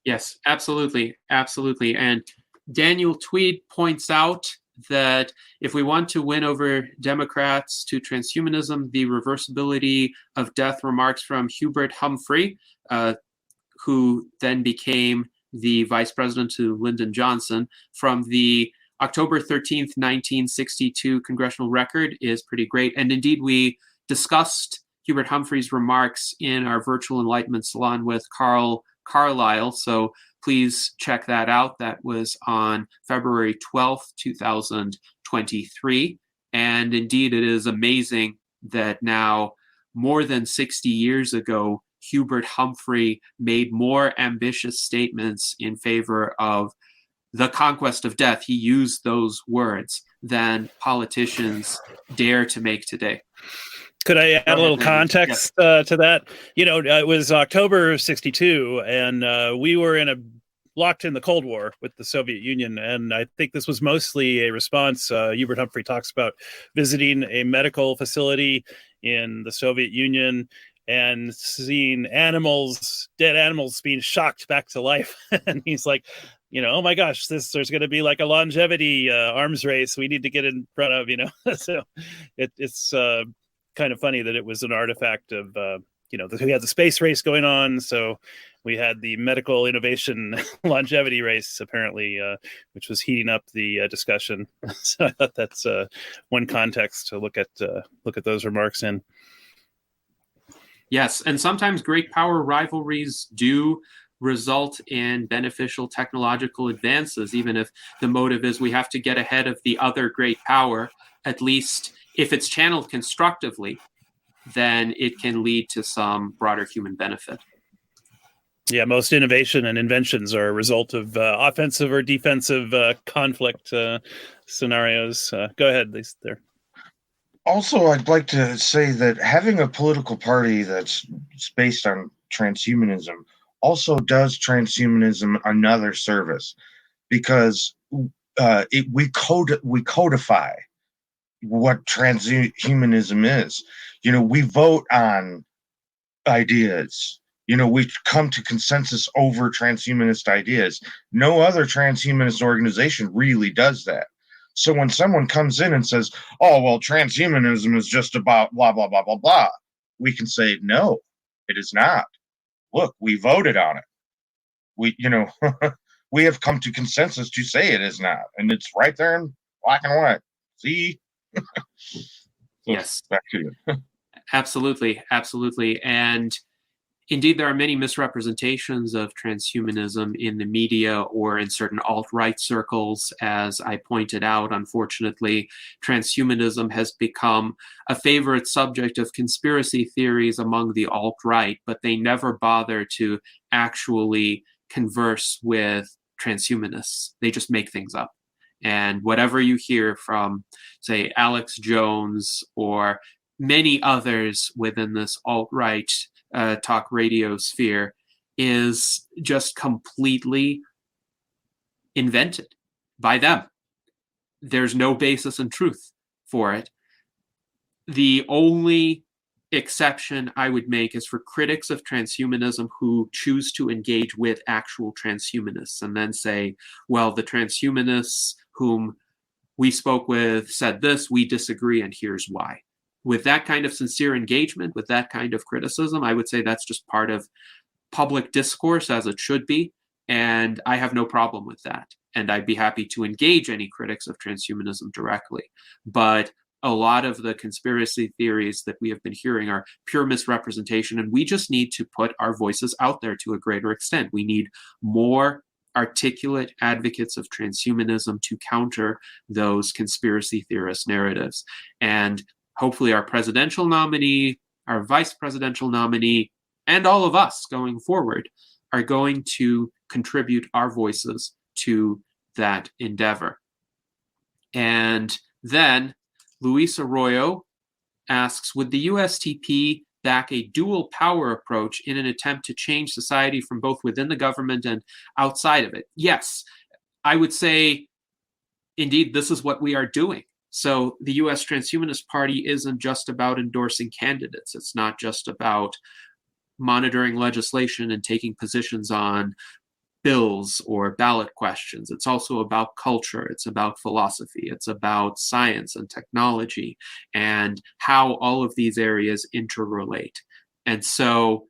A: Yes, absolutely. Absolutely. And Daniel Tweed points out that if we want to win over Democrats to transhumanism, the reversibility of death remarks from Hubert Humphrey, who then became the vice president to Lyndon Johnson, from the October 13th, 1962 congressional record is pretty great. And indeed, we discussed Hubert Humphrey's remarks in our virtual Enlightenment Salon with Carl Carlisle. So please check that out. That was on February 12th, 2023. And indeed, it is amazing that now, more than 60 years ago, Hubert Humphrey made more ambitious statements in favor of the conquest of death. He used those words than politicians dare to make today.
G: Could I add a little context to that? It was October 62, and we were locked in the Cold War with the Soviet Union. And I think this was mostly a response. Hubert Humphrey talks about visiting a medical facility in the Soviet Union and seeing dead animals being shocked back to life. And he's like, oh my gosh, there's going to be like a longevity arms race we need to get in front of, So it's kind of funny that it was an artifact of, we had the space race going on. So we had the medical innovation longevity race, apparently, which was heating up the discussion. So I thought that's one context to look at those remarks in.
A: Yes, and sometimes great power rivalries do result in beneficial technological advances, even if the motive is we have to get ahead of the other great power. At least if it's channeled constructively, then it can lead to some broader human benefit.
G: Yeah, most innovation and inventions are a result of offensive or defensive conflict scenarios. Go ahead, Lisa, there.
C: Also, I'd like to say that having a political party that's based on transhumanism also does transhumanism another service, because we codify what transhumanism is. We vote on ideas. We come to consensus over transhumanist ideas. No other transhumanist organization really does that. So when someone comes in and says, oh, well, transhumanism is just about blah, blah, blah, blah, blah, we can say, no, it is not. Look, we voted on it. We have come to consensus to say it is not. And it's right there in black and white. See?
A: Yes.
C: Back to you.
A: Absolutely. Absolutely. And indeed, there are many misrepresentations of transhumanism in the media or in certain alt-right circles. As I pointed out, unfortunately, transhumanism has become a favorite subject of conspiracy theories among the alt-right, but they never bother to actually converse with transhumanists. They just make things up. And whatever you hear from, say, Alex Jones or many others within this alt-right talk radio sphere is just completely invented by them. There's no basis in truth for it. The only exception I would make is for critics of transhumanism who choose to engage with actual transhumanists and then say, well, the transhumanists whom we spoke with said this, we disagree, and here's why. With that kind of sincere engagement, with that kind of criticism, I would say that's just part of public discourse as it should be. And I have no problem with that. And I'd be happy to engage any critics of transhumanism directly. But a lot of the conspiracy theories that we have been hearing are pure misrepresentation. And we just need to put our voices out there to a greater extent. We need more articulate advocates of transhumanism to counter those conspiracy theorist narratives. And hopefully our presidential nominee, our vice presidential nominee, and all of us going forward are going to contribute our voices to that endeavor. And then Luis Arroyo asks, would the USTP back a dual power approach in an attempt to change society from both within the government and outside of it? Yes, I would say, indeed, this is what we are doing. So the U.S. Transhumanist Party isn't just about endorsing candidates. It's not just about monitoring legislation and taking positions on bills or ballot questions. It's also about culture. It's about philosophy. It's about science and technology and how all of these areas interrelate. And so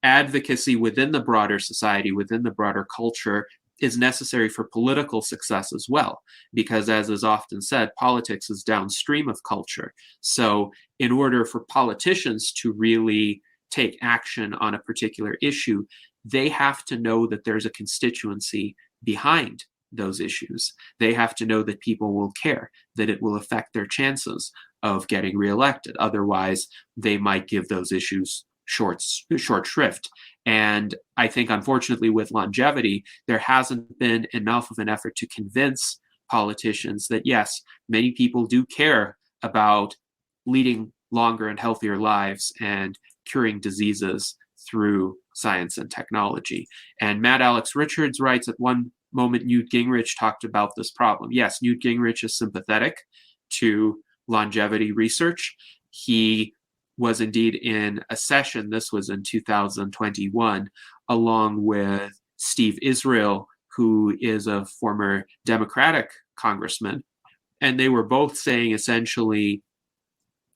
A: advocacy within the broader society, within the broader culture, is necessary for political success as well, because as is often said, politics is downstream of culture. So in order for politicians to really take action on a particular issue, they have to know that there's a constituency behind those issues. They have to know that people will care, that it will affect their chances of getting reelected. Otherwise, they might give those issues short shrift. And I think, unfortunately, with longevity, there hasn't been enough of an effort to convince politicians that, yes, many people do care about leading longer and healthier lives and curing diseases through science and technology. And Matt Alex Richards writes, at one moment, Newt Gingrich talked about this problem. Yes, Newt Gingrich is sympathetic to longevity research. He was indeed in a session, this was in 2021, along with Steve Israel, who is a former Democratic congressman. And they were both saying essentially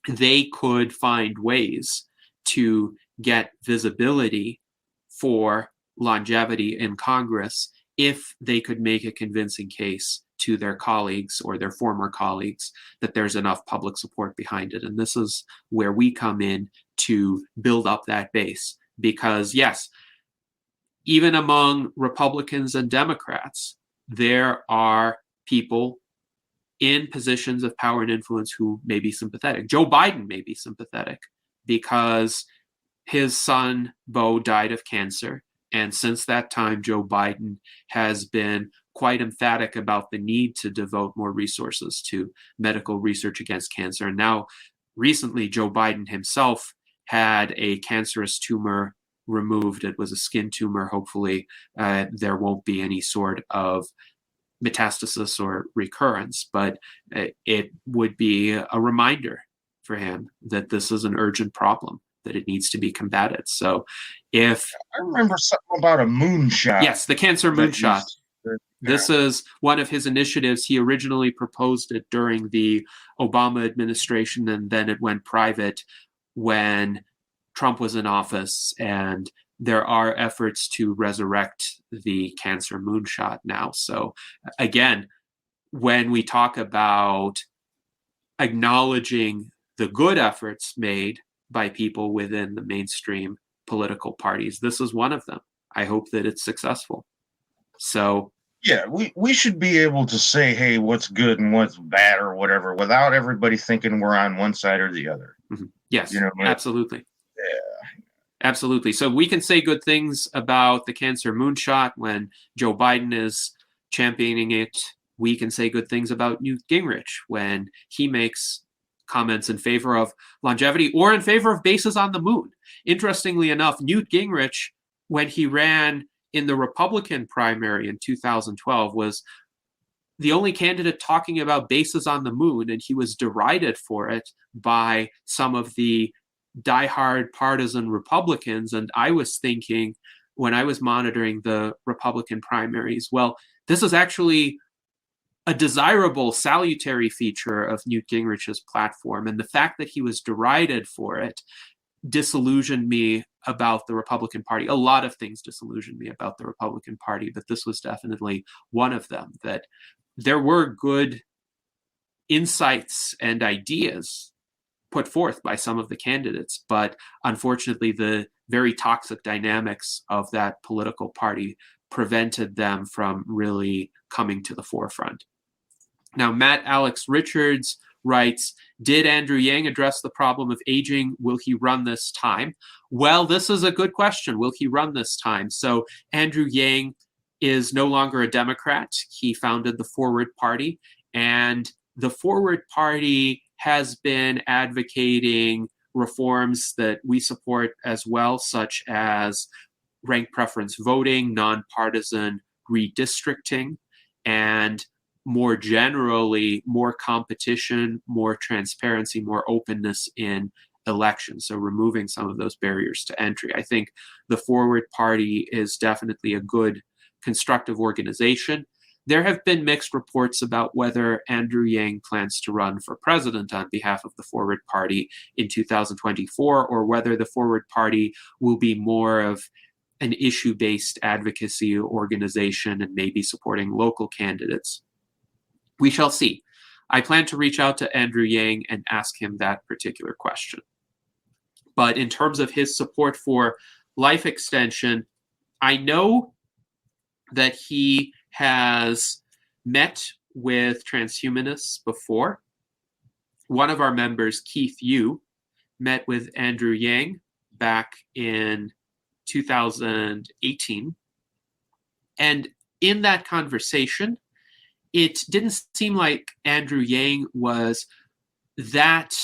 A: they could find ways to get visibility for longevity in Congress if they could make a convincing case to their colleagues or their former colleagues that there's enough public support behind it. And this is where we come in to build up that base. Because yes, even among Republicans and Democrats, there are people in positions of power and influence who may be sympathetic. Joe Biden may be sympathetic because his son, Beau, died of cancer. And since that time, Joe Biden has been quite emphatic about the need to devote more resources to medical research against cancer. And now, recently, Joe Biden himself had a cancerous tumor removed. It was a skin tumor. Hopefully, there won't be any sort of metastasis or recurrence, but it would be a reminder for him that this is an urgent problem, that it needs to be combated. So if
C: I remember something about a moonshot.
A: yes, the cancer moonshot. This is one of his initiatives. He originally proposed it during the Obama administration, and then it went private when Trump was in office. And there are efforts to resurrect the cancer moonshot now. So again, when we talk about acknowledging the good efforts made by people within the mainstream political parties, this is one of them. I hope that it's successful. So
C: yeah, we should be able to say, hey, what's good and what's bad or whatever, without everybody thinking we're on one side or the other.
A: mm-hmm. Yes,
C: You know,
A: absolutely.
C: Yeah.
A: Absolutely. So we can say good things about the cancer moonshot when Joe Biden is championing it. We can say good things about Newt Gingrich when he makes comments in favor of longevity or in favor of bases on the moon. Interestingly enough, Newt Gingrich, when he ran in the Republican primary in 2012, was the only candidate talking about bases on the moon, and he was derided for it by some of the diehard partisan Republicans. And I was thinking, when I was monitoring the Republican primaries, well, this is actually a desirable, salutary feature of Newt Gingrich's platform. And the fact that he was derided for it disillusioned me about the Republican Party. A lot of things disillusioned me about the Republican Party, but this was definitely one of them, that there were good insights and ideas put forth by some of the candidates, but unfortunately the very toxic dynamics of that political party prevented them from really coming to the forefront. Now, Matt Alex Richards writes, did Andrew Yang address the problem of aging? Will he run this time? Well, this is a good question. Will he run this time? So Andrew Yang is no longer a Democrat. He founded the Forward Party, and the Forward Party has been advocating reforms that we support as well, such as ranked preference voting, nonpartisan redistricting, and more generally, more competition, more transparency, more openness in elections. So removing some of those barriers to entry. I think the Forward Party is definitely a good, constructive organization. There have been mixed reports about whether Andrew Yang plans to run for president on behalf of the Forward Party in 2024, or whether the Forward Party will be more of an issue-based advocacy organization and maybe supporting local candidates. We shall see. I plan to reach out to Andrew Yang and ask him that particular question. But in terms of his support for life extension, I know that he has met with transhumanists before. One of our members, Keith Yu, met with Andrew Yang back in 2018. And in that conversation, it didn't seem like Andrew Yang was that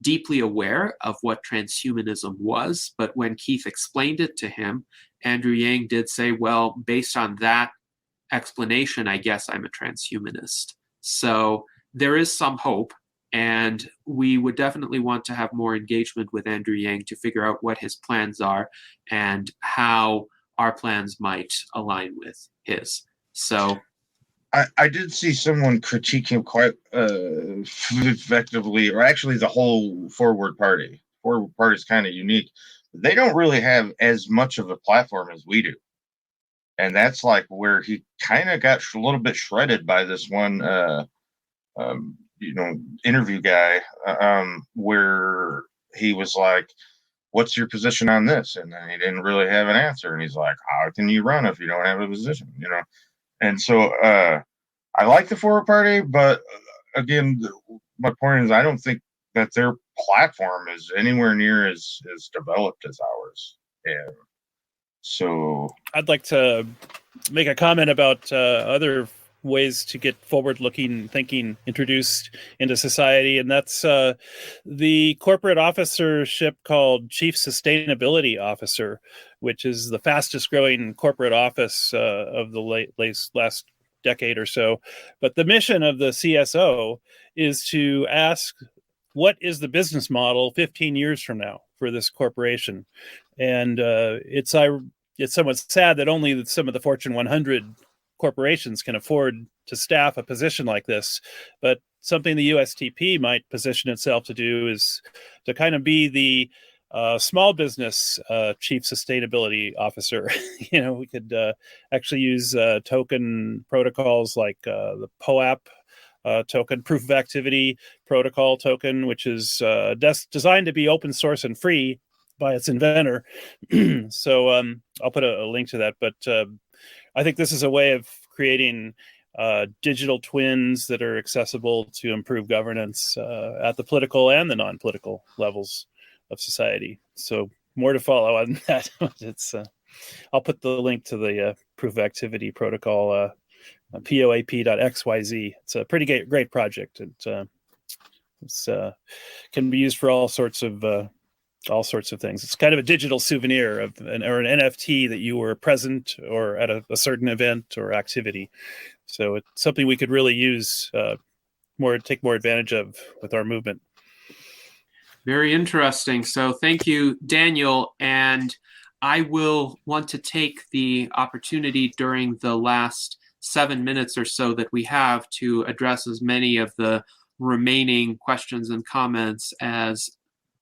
A: deeply aware of what transhumanism was. But when Keith explained it to him, Andrew Yang did say, well, based on that explanation, I guess I'm a transhumanist. So there is some hope, and we would definitely want to have more engagement with Andrew Yang to figure out what his plans are and how our plans might align with his. So
C: I did see someone critique him quite effectively, or actually the whole Forward Party. Forward Party is kind of unique. They don't really have as much of a platform as we do. And that's like where he kind of got a little bit shredded by this one, interview guy, where he was like, what's your position on this? And then he didn't really have an answer. And he's like, how can you run if you don't have a position, And so I like the Forward Party, but again, my point is I don't think that their platform is anywhere near as developed as ours. And so
G: I'd like to make a comment about other ways to get forward-looking thinking introduced into society, and that's the corporate officership called Chief Sustainability Officer, which is the fastest growing corporate office of the last decade or so. But the mission of the CSO is to ask, what is the business model 15 years from now for this corporation? And it's somewhat sad that only some of the Fortune 100 corporations can afford to staff a position like this. But something the USTP might position itself to do is to kind of be the small business chief sustainability officer. We could actually use token protocols like the POAP token, proof of activity protocol token, which is designed to be open source and free by its inventor. So I'll put a link to that. But I think this is a way of creating digital twins that are accessible to improve governance at the political and the non-political levels of society. So more to follow on that. I'll put the link to the proof of activity protocol, POAP.xyz. It's a pretty great project. It can be used for all sorts of things. It's kind of a digital souvenir or an NFT that you were present or at a certain event or activity. So it's something we could really use take more advantage of with our movement.
A: very interesting. So thank you, Daniel. And I will want to take the opportunity during the last 7 minutes or so that we have to address as many of the remaining questions and comments as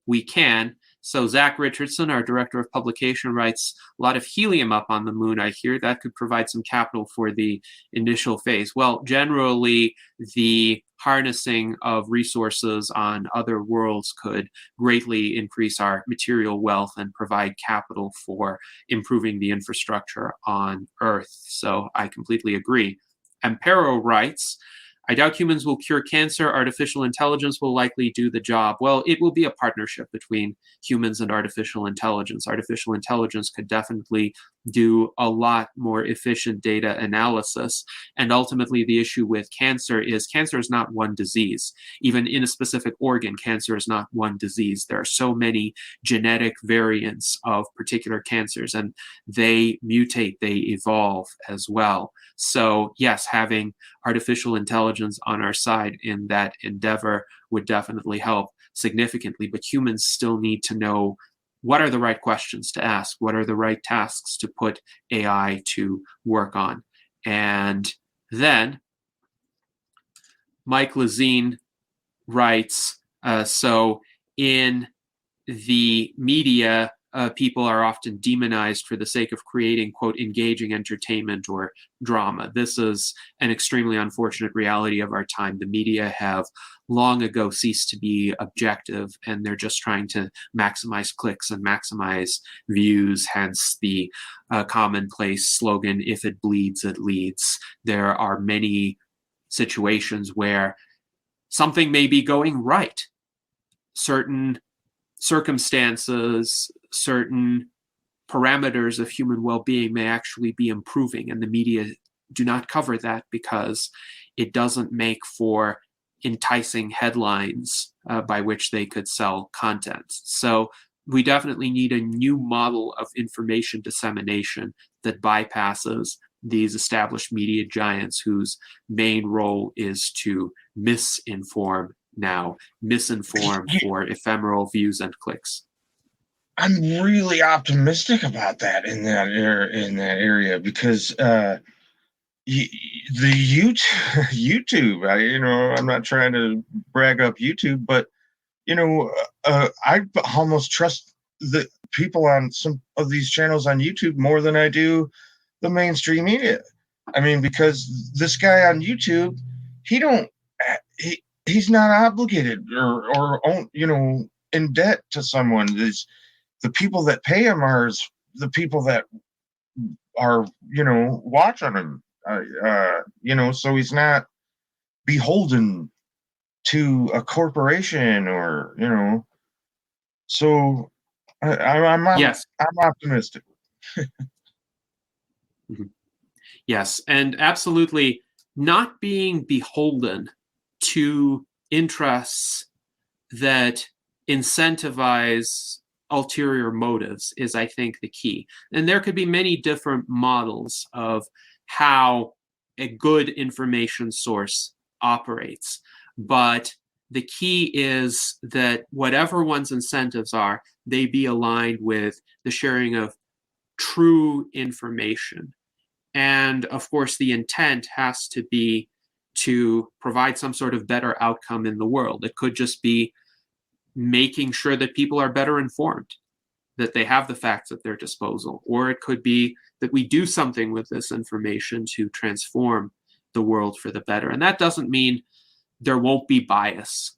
A: we can. So Zach Richardson, our director of publication, writes, a lot of helium up on the moon, I hear. That could provide some capital for the initial phase. Well, generally, the harnessing of resources on other worlds could greatly increase our material wealth and provide capital for improving the infrastructure on Earth. So I completely agree. Ampero writes, I doubt humans will cure cancer. Artificial intelligence will likely do the job. Well, it will be a partnership between humans and artificial intelligence. Artificial intelligence could definitely do a lot more efficient data analysis. And ultimately, the issue with cancer is not one disease. Even in a specific organ, cancer is not one disease. There are so many genetic variants of particular cancers, and they mutate, they evolve as well. So yes, having artificial intelligence on our side in that endeavor would definitely help significantly, but humans still need to know what are the right questions to ask, what are the right tasks to put AI to work on. And then Mike Lazine writes, so in the media, people are often demonized for the sake of creating, quote, engaging entertainment or drama. This is an extremely unfortunate reality of our time. The media have long ago ceased to be objective, and they're just trying to maximize clicks and maximize views, hence the commonplace slogan, if it bleeds, it leads. There are many situations where something may be going right. Certain circumstances, certain parameters of human well-being may actually be improving, and the media do not cover that because it doesn't make for enticing headlines by which they could sell content. So we definitely need a new model of information dissemination that bypasses these established media giants whose main role is to misinform for ephemeral views and clicks.
C: I'm really optimistic about that in that area because the YouTube, I'm not trying to brag up YouTube, but I almost trust the people on some of these channels on YouTube more than I do the mainstream media. I mean, because this guy on YouTube, he's not obligated or in debt to someone. The people that pay him are the people that are watching him. So he's not beholden to a corporation or. So
A: Yes.
C: I'm optimistic.
A: Yes, and absolutely not being beholden to interests that incentivize ulterior motives is, I think, the key. And there could be many different models of how a good information source operates. But the key is that whatever one's incentives are, they be aligned with the sharing of true information. And of course, the intent has to be to provide some sort of better outcome in the world. It could just be making sure that people are better informed, that they have the facts at their disposal. Or it could be that we do something with this information to transform the world for the better. And that doesn't mean there won't be bias.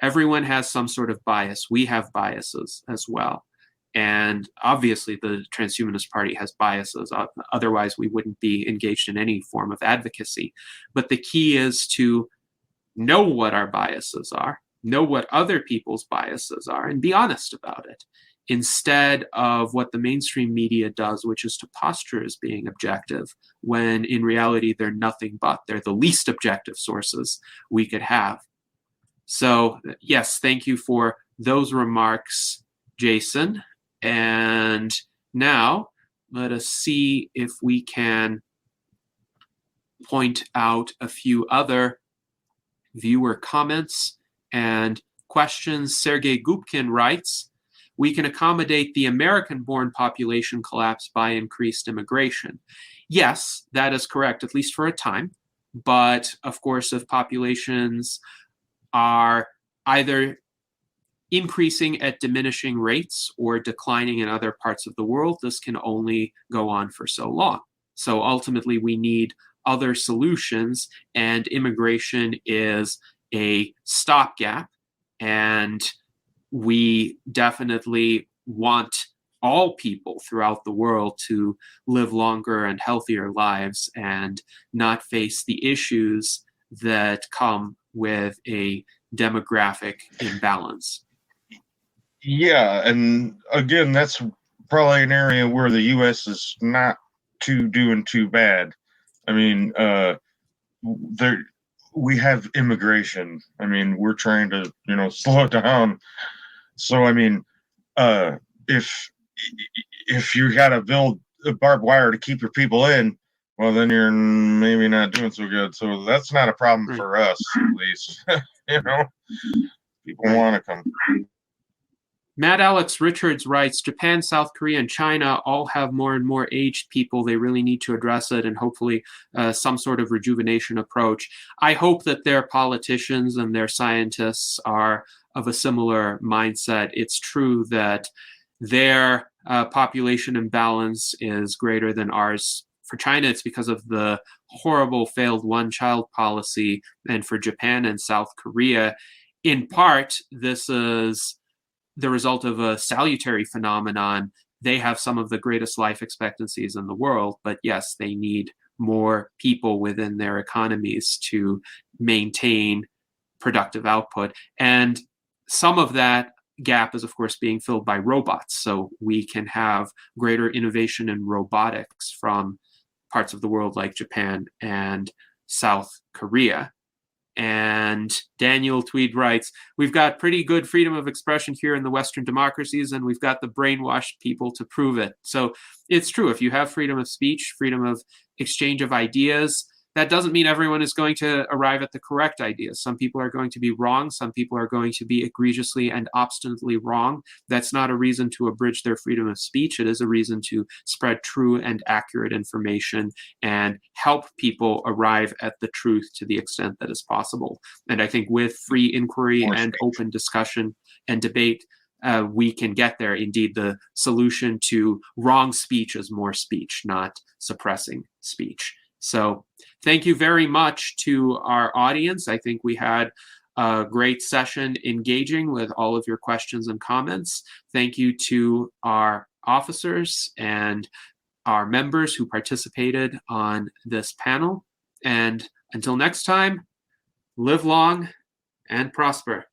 A: Everyone has some sort of bias. We have biases as well. And obviously, the Transhumanist Party has biases. Otherwise, we wouldn't be engaged in any form of advocacy. But the key is to know what our biases are, know what other people's biases are, and be honest about it, instead of what the mainstream media does, which is to posture as being objective, when in reality, they're nothing but. They're the least objective sources we could have. So, yes, thank you for those remarks, Jason. And now let us see if we can point out a few other viewer comments and questions. Sergei Gubkin writes, we can accommodate the American-born population collapse by increased immigration. Yes, that is correct, at least for a time. But of course, if populations are either increasing at diminishing rates or declining in other parts of the world, this can only go on for so long. So ultimately, we need other solutions, and immigration is a stopgap. And we definitely want all people throughout the world to live longer and healthier lives and not face the issues that come with a demographic imbalance.
C: Yeah, and again, that's probably an area where the U.S. is not doing too bad. I mean, we have immigration. I mean, we're trying to, slow it down. So, I mean, if you got to build a barbed wire to keep your people in, well, then you're maybe not doing so good. So that's not a problem for us, at least. People want to come.
A: Matt Alex Richards writes, Japan, South Korea, and China all have more and more aged people. They really need to address it, and hopefully some sort of rejuvenation approach. I hope that their politicians and their scientists are of a similar mindset. It's true that their population imbalance is greater than ours. For China, it's because of the horrible failed one-child policy, and for Japan and South Korea, in part, this is the result of a salutary phenomenon. They have some of the greatest life expectancies in the world, but yes, they need more people within their economies to maintain productive output. And some of that gap is, of course, being filled by robots. So we can have greater innovation in robotics from parts of the world like Japan and South Korea. And Daniel Tweed writes, we've got pretty good freedom of expression here in the Western democracies, and we've got the brainwashed people to prove it. So it's true. If you have freedom of speech, freedom of exchange of ideas, that doesn't mean everyone is going to arrive at the correct ideas. Some people are going to be wrong. Some people are going to be egregiously and obstinately wrong. That's not a reason to abridge their freedom of speech. It is a reason to spread true and accurate information and help people arrive at the truth to the extent that is possible. And I think with free inquiry and open discussion and debate, we can get there. Indeed, the solution to wrong speech is more speech, not suppressing speech. So thank you very much to our audience. I think we had a great session engaging with all of your questions and comments. Thank you to our officers and our members who participated on this panel. And until next time, live long and prosper.